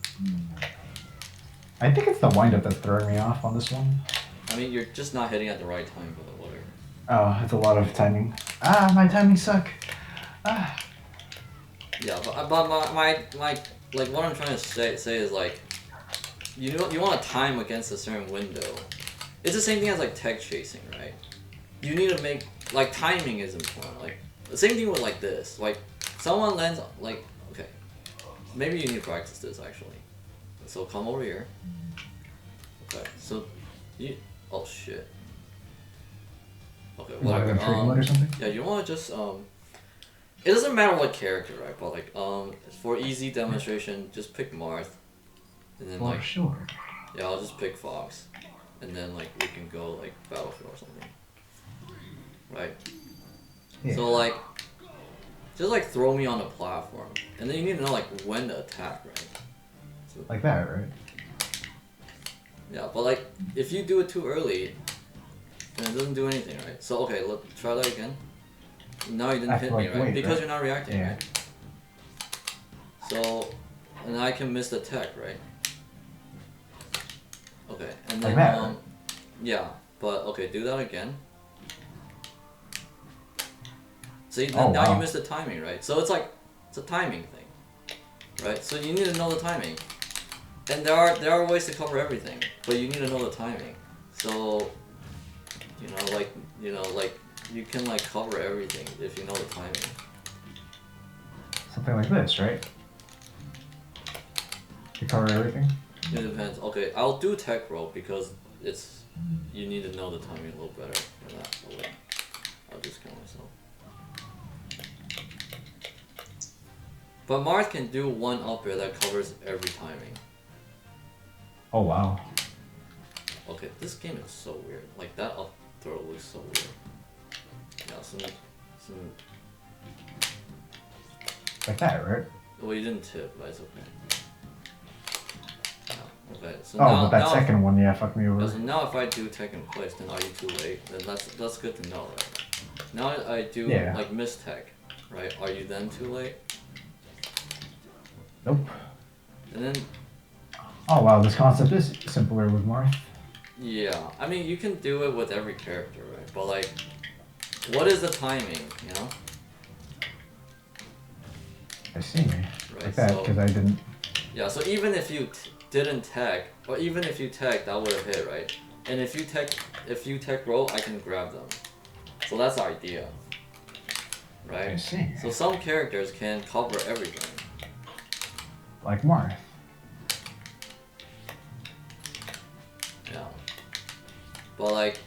I think it's the wind-up that's throwing me off on this one. I mean, you're just not hitting at the right time for the whatever. Oh, it's a lot of timing. Ah, my timing suck. Ah. Yeah, but my like what I'm trying to say is like, you want to time against a certain window. It's the same thing as like tech chasing, right? You need to make, like, timing is important. Like, the same thing with like this. Like, someone lands, like, okay, maybe you need to practice this actually. So come over here. Okay, so you, oh shit. Okay, whatever. Or something? Yeah, you want to just it doesn't matter what character, right? But like, for easy demonstration, just pick Marth, and then like, sure. Yeah, I'll just pick Fox, and then like we can go like Battlefield or something, right? Yeah. So like, just like throw me on the platform, and then you need to know like when to attack, right? So, like that, right? Yeah, but like if you do it too early, then it doesn't do anything, right? So okay, let's try that again. No, you didn't hit me, right? Because you're not reacting, right? So, and I can miss the tech, right? Okay, and then, like that, yeah, but, okay, do that again. See, now you missed the timing, right? So it's like, it's a timing thing, right? So you need to know the timing. And there are ways to cover everything, but you need to know the timing. So, you know, like, you can like cover everything if you know the timing. Something like this, right? You cover everything? It depends. Okay, I'll do tech roll because it's, you need to know the timing a little better for that. So wait, I'll just kill myself. But Marth can do one up air that covers every timing. Oh wow. Okay, this game is so weird. Like that up throw looks so weird. Yeah, some... Like that, right? Well, you didn't tip, but it's okay. Yeah, okay, so but that second one, yeah, fucked me over. So now if I do tech in place, then are you too late? Then that's good to know, right? Now I do, like, miss tech, right? Are you then too late? Nope. And then... Oh wow, this concept is simpler with Marth. Yeah, I mean, you can do it with every character, right? But like, what is the timing, you know? I see. Right, Like that, so- because I didn't. Yeah, so even if you didn't tech, or even if you tech, that would have hit, right? And if you tech roll, I can grab them. So that's the idea. Right? I see. So some characters can cover everything. Like Marth. Yeah. But like,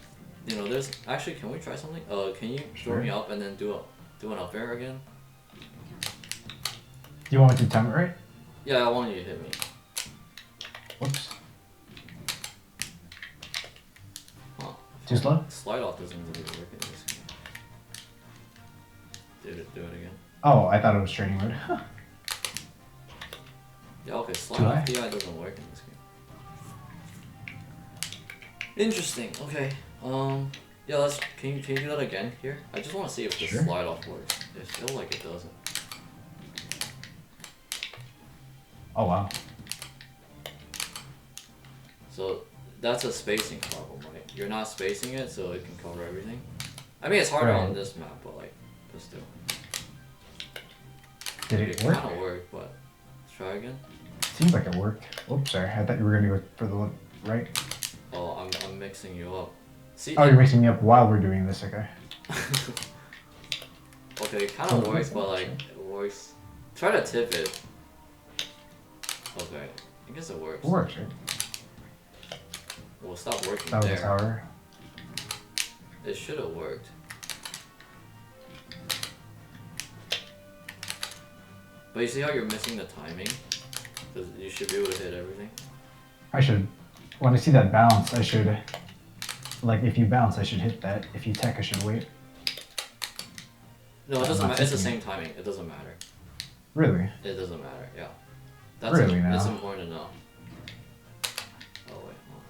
you know, there's actually, can we try something? Can you throw me up and then do an up air again? You want me to time it right? Yeah, I want you to hit me. Whoops. Huh. Too slow? Slide off doesn't really work in this game. Do it again. Oh, I thought it was training mode. Yeah, okay, slide Too off high? DI doesn't work in this game. Interesting. Okay. Yeah, can you do that again here? I just want to see if the Sure. slide off works. I feel like it doesn't. Oh wow. So that's a spacing problem, right? You're not spacing it, so it can cover everything. I mean, it's harder Right. on this map, but like, but still. Did It it work? kind of worked, but let's try again. Seems like it worked. Oops, sorry. I thought you were gonna go for the right. Oh, I'm mixing you up. See? Oh, you're mixing me up while we're doing this. Okay. Okay, it kind of works, but like, it works. Try to tip it. Okay, I guess it works. It works, right? Well, stop working That was the there. tower. It should have worked. But you see how you're missing the timing? Because you should be able to hit everything. I should. When I see that bounce, I should. Like, if you bounce, I should hit that. If you tech, I should wait. No, it I'm doesn't not matter. It's the thinking. same timing. It doesn't matter. Really? It doesn't matter. Yeah. That's Really It's now? important to know. Oh wait. Hold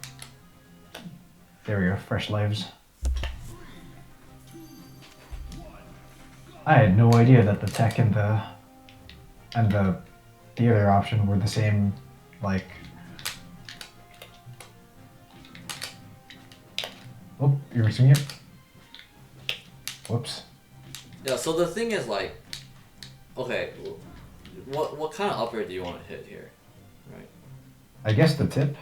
on. There we go. Fresh lives. I had no idea that the tech and the other option were the same. Like. Oh, you're mixing it. Whoops. Yeah. So the thing is like, okay, what kind of upper do you want to hit here, right? I guess the tip.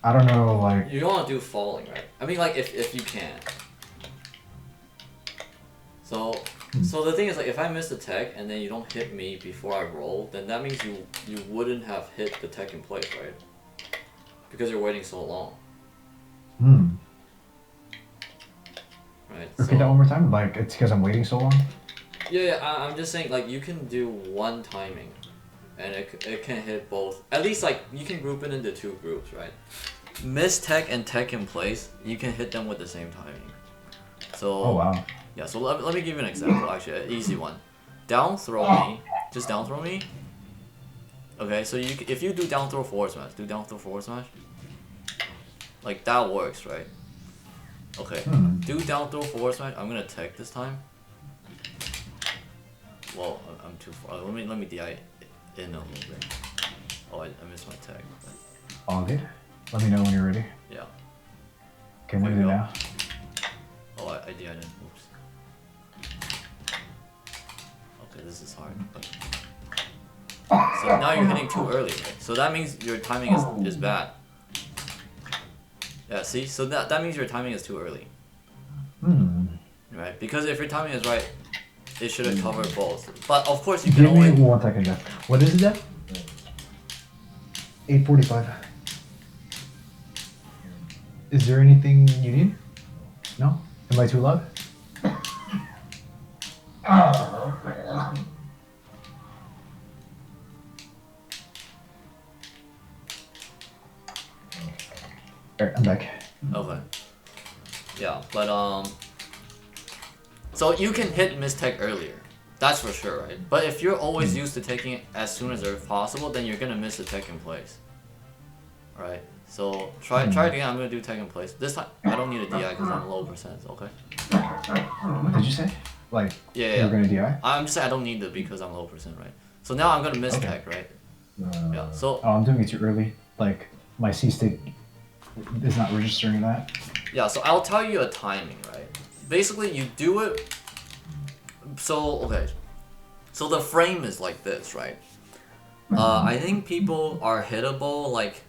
I don't know. Like. You don't want to do falling, right? I mean, like if you can. So the thing is like if I miss the tech and then you don't hit me before I roll, then that means you wouldn't have hit the tech in place, right? Because you're waiting so long, Hmm. right? Repeat that one more time. Like it's because I'm waiting so long. Yeah, I'm just saying like you can do one timing, and it can hit both. At least like you can group it into two groups, right? Miss tech and tech in place, you can hit them with the same timing. So. Oh wow. Yeah, so let me give you an example, actually, an easy one. Down throw me, just down throw me. Okay, so if you do down throw forward smash, do down throw forward smash. Like that works, right? Okay, do down throw forward smash. I'm gonna tech this time. Well, I'm too far. Let me DI in a little bit. Oh, I missed my tech. But All good. Let me know when you're ready. yeah. Okay, let me know now. Oh, I DI'd in. Oops. Okay, this is hard. But... So now you're hitting too early, right? So that means your timing is bad. Yeah, see? So that means your timing is too early. Right? Because if your timing is right, it should have covered both. But of course you can Give me only... 1 second, Jeff. What is it, Jeff? 8:45. Is there anything you need? No? Am I too loud? Alright, I'm back. Okay. Yeah, but so you can hit miss tech earlier. That's for sure, right? But if you're always used to taking it as soon as possible, then you're gonna miss the tech in place. Alright, so try it again. I'm gonna do tech in place. This time I don't need a DI because I'm low percent, okay? What did you say? Like, Yeah. you're gonna DI? I'm just saying I don't need it because I'm low percent, right? So now I'm gonna miss Okay. tech, right? Yeah, so Oh, I'm doing it too early. Like, my C stick is not registering that. yeah, so I'll tell you a timing, right? Basically, you do it. So okay, So the frame is like this, right? I think people are hittable, like,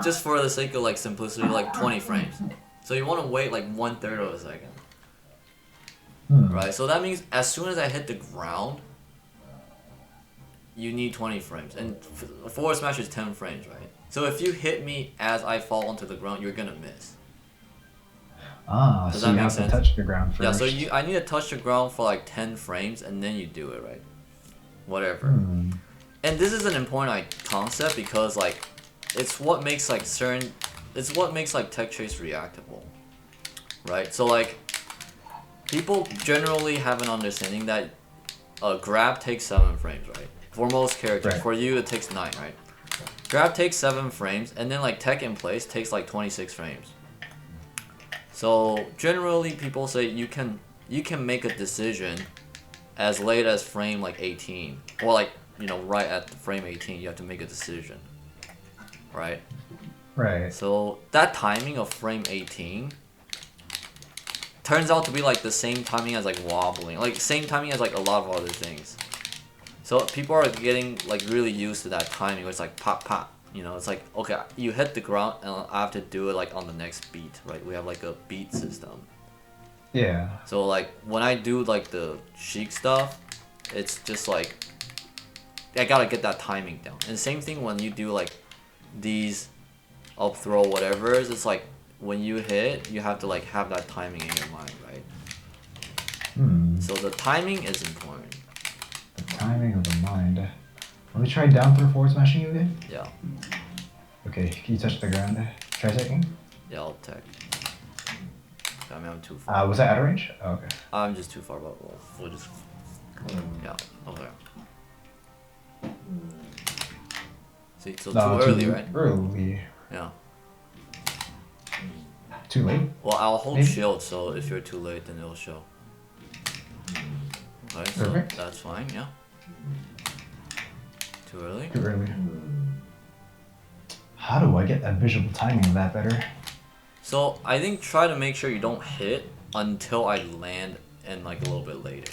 just for the sake of like simplicity, like 20 frames. So you want to wait like 1/3 of a second, right? So that means as soon as I hit the ground, you need 20 frames, and forward smash is 10 frames, right? So if you hit me as I fall onto the ground, you're gonna miss. Ah, Does so that you make have sense? to touch the ground first. Yeah, so I need to touch the ground for like 10 frames, and then you do it, right? Whatever. And this is an important concept because like, it's what makes like tech chase reactable, right? So like, people generally have an understanding that grab takes 7 frames, right? For most characters. Right. For you, it takes 9, right? Grab takes 7 frames, and then like tech in place takes like 26 frames. So generally, people say you can make a decision as late as frame like 18, or like, you know, right at frame 18, you have to make a decision, right? Right. So that timing of frame 18 turns out to be like the same timing as like wobbling, like same timing as like a lot of other things. So people are getting like really used to that timing where it's like pop pop, you know, it's like, okay, you hit the ground and I have to do it like on the next beat, right? We have like a beat system. Yeah. So like when I do like the Sheik stuff, it's just like I gotta get that timing down. And same thing when you do like these up throw whatever, it's like when you hit, you have to like have that timing in your mind, right? So the timing is important. The timing of the mind. Let me try down through forward smashing you again. Yeah. Okay, can you touch the ground? Try taking. Yeah, I'll tech. I mean, I'm too far. Was that out of range? Oh, okay. I'm just too far, but we'll just... Yeah, okay. See, so too early, right? Early. Yeah. Too late? Well, I'll hold Maybe. shield, so if you're too late, then it'll show. Okay, so Perfect. that's fine, yeah. Too early? Too early. How do I get that visual timing of that better? So, I think try to make sure you don't hit until I land and like a little bit later.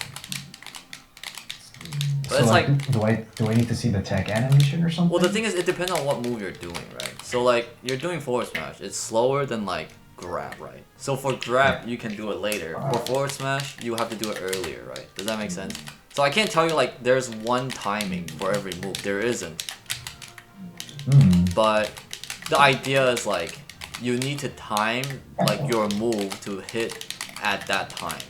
But So it's like, do I need to see the tech animation or something? well, the thing is, it depends on what move you're doing, right? So like, you're doing forward smash, it's slower than like grab, right? So for grab, you can do it later. For forward smash, you have to do it earlier, right? Does that make sense? So I can't tell you like there's one timing for every move. There isn't. But the idea is like, you need to time like your move to hit at that time.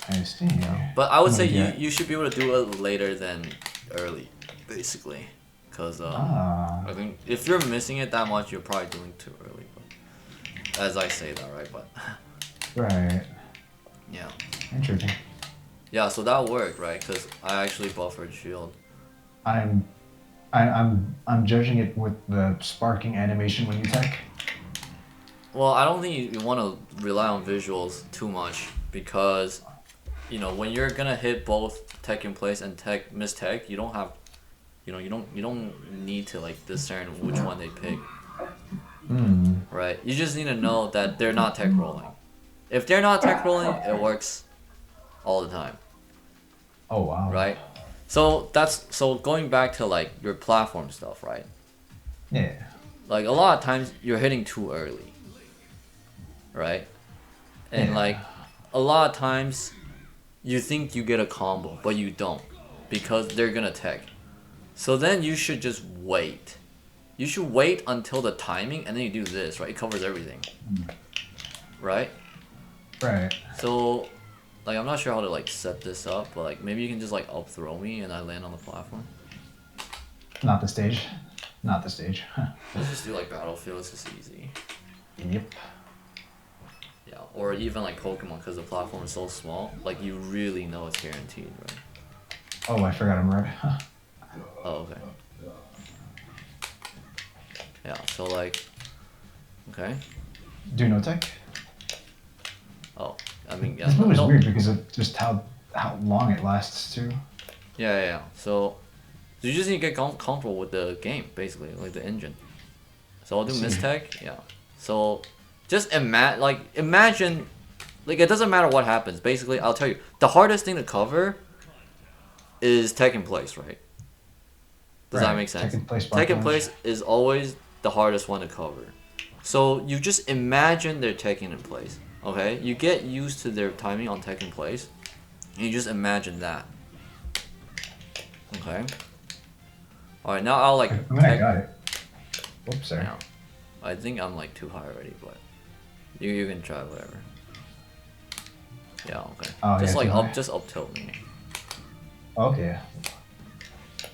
I see. But I would say Yeah. you should be able to do it later than early, basically. Because I think if you're missing it that much, you're probably doing too early. But, as I say that, right? But Right. yeah. Interesting. Yeah, so that worked, right? Because I actually buffered shield. I'm judging it with the sparking animation when you tech. Well, I don't think you want to rely on visuals too much because, you know, when you're gonna hit both tech in place and tech miss tech, you don't have, you know, you don't need to like discern which one they pick. Right? You just need to know that they're not tech rolling. If they're not tech rolling, it works all the time. Oh wow. Right? So going back to like your platform stuff, right? Yeah. Like a lot of times you're hitting too early. Right? And like a lot of times you think you get a combo, but you don't because they're gonna tech. So then you should just wait. You should wait until the timing and then you do this, right? It covers everything. Right? Right. So like I'm not sure how to like set this up, but like maybe you can just like up throw me and I land on the platform. Not the stage. Not the stage. Let's just do like Battlefield, it's just easy. Yep. Yeah, or even like Pokemon because the platform is so small, like you really know it's guaranteed, right? Oh, I forgot I'm red. Oh, okay. Yeah, so like, okay. Do no tech? Oh, I mean, yeah. This move is no- weird because of just how long it lasts too. Yeah. So you just need to get comfortable with the game, basically, like the engine. So I'll do mistech, yeah. So just imagine, like it doesn't matter what happens. Basically, I'll tell you, the hardest thing to cover is tech in place, right? Does that make sense? Tech in place is always the hardest one to cover. So you just imagine they're taking in place. Okay, you get used to their timing on tech in place. And you just imagine that. Okay. All right, now I'll like. I mean, I got it. Oops, sorry. Now, I think I'm like too high already, but you can try whatever. Yeah. Okay. Oh, just yeah, like up, just up tilt me. Okay.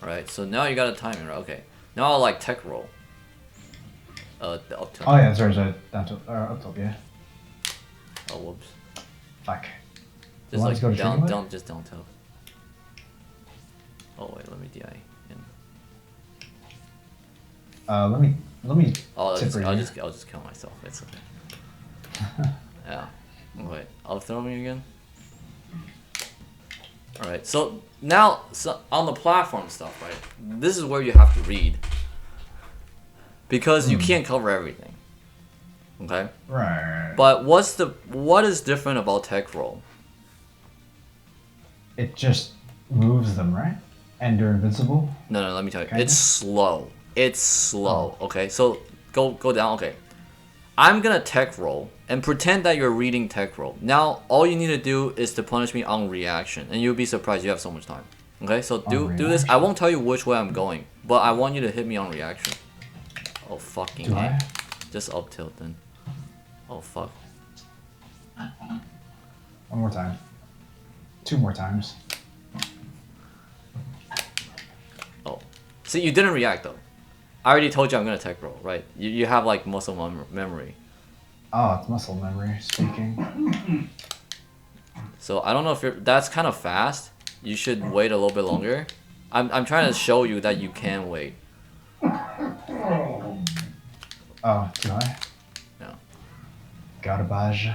Right. So now you got a timing, right? Okay. Now I'll like tech roll. The up tilt. Oh yeah, sorry, down tilt, up tilt, yeah. Oh whoops. Fuck. Just like go down just down tilt. Oh wait, let me DI in. Let me. Oh, I'll just kill myself. It's okay. Yeah. Wait, I'll throw me again. All right. So now, on the platform stuff, right? This is where you have to read because you can't cover everything. Okay. Right. But what is different about tech roll? It just moves them, right? And they're invincible. No, let me tell you. Kinda? It's slow. It's slow. Okay, so go down. Okay, I'm gonna tech roll and pretend that you're reading tech roll. Now all you need to do is to punish me on reaction, and you'll be surprised you have so much time. Okay, so do this. I won't tell you which way I'm going, but I want you to hit me on reaction. Oh fucking hell. Just up tilt then. Oh fuck. One more time. 2 more times. Oh, see, you didn't react though. I already told you I'm gonna tech roll, right? You have like muscle memory. Oh, it's muscle memory speaking. So I don't know if that's kind of fast. You should wait a little bit longer. I'm trying to show you that you can wait. Oh, too high? Yeah. Garbage.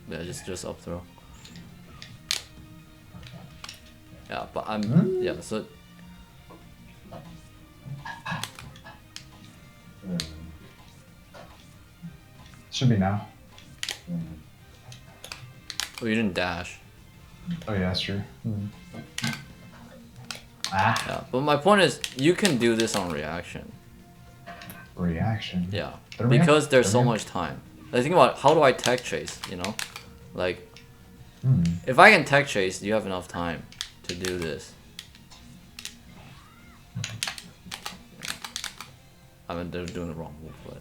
Yeah, just up throw. Yeah, but yeah, so Should be now. oh, you didn't dash. Oh yeah, that's true. Ah. Yeah, but my point is, you can do this on reaction. Reaction. Yeah, because there's so much time. Like, think about how do I tech chase? You know, like if I can tech chase, you have enough time to do this. I mean, they're doing the wrong move, but.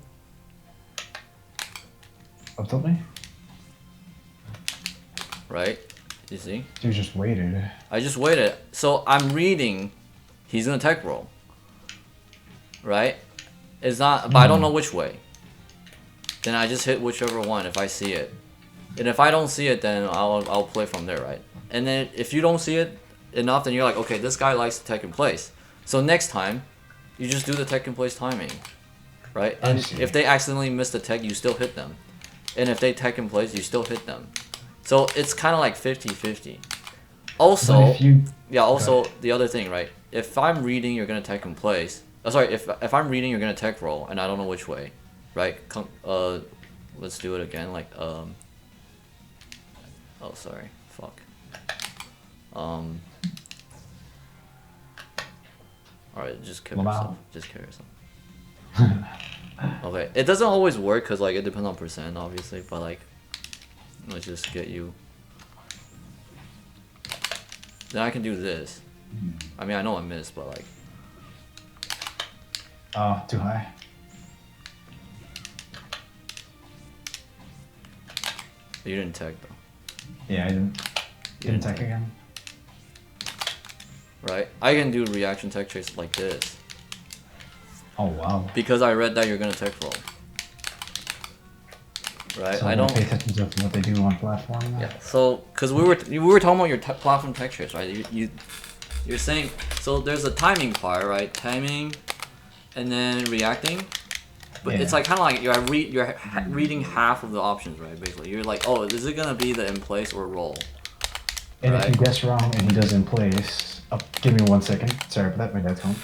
Up tilt me? Right? You see? You just waited. I just waited. So I'm reading. He's gonna tech roll. Right? It's not. But I don't know which way. Then I just hit whichever one if I see it. And if I don't see it, then I'll play from there, right? And then if you don't see it enough, then you're like, okay, this guy likes to tech in place. So next time, you just do the tech in place timing, right? And if they accidentally miss the tech, you still hit them. And if they tech in place, you still hit them. So it's kind of like 50-50. Also, also the other thing, right? If I'm reading, you're gonna tech in place. Sorry, if I'm reading, you're gonna tech roll, and I don't know which way, right? Let's do it again. Like oh, sorry, fuck. All right, just kill yourself. Just kill yourself. Okay, it doesn't always work because like it depends on percent, obviously, but like let's just get you. Then I can do this. I mean, I know I missed, but like. Oh, too high. You didn't tech though. Yeah, I didn't. Didn't tech again. Right, I can do reaction tech chase like this. Oh wow. Because I read that you're gonna tech roll. Right, So I don't pay attention to what they do on platform. Yeah. So, cause we were talking about your platform tech chase, right? You're saying so. There's a timing part, right? Timing, and then reacting. But it's like kind of like you're reading half of the options, right? Basically, you're like, oh, is it gonna be the in place or roll? And if you guess wrong and he does in place, give me 1 second. Sorry for that, my dad's home.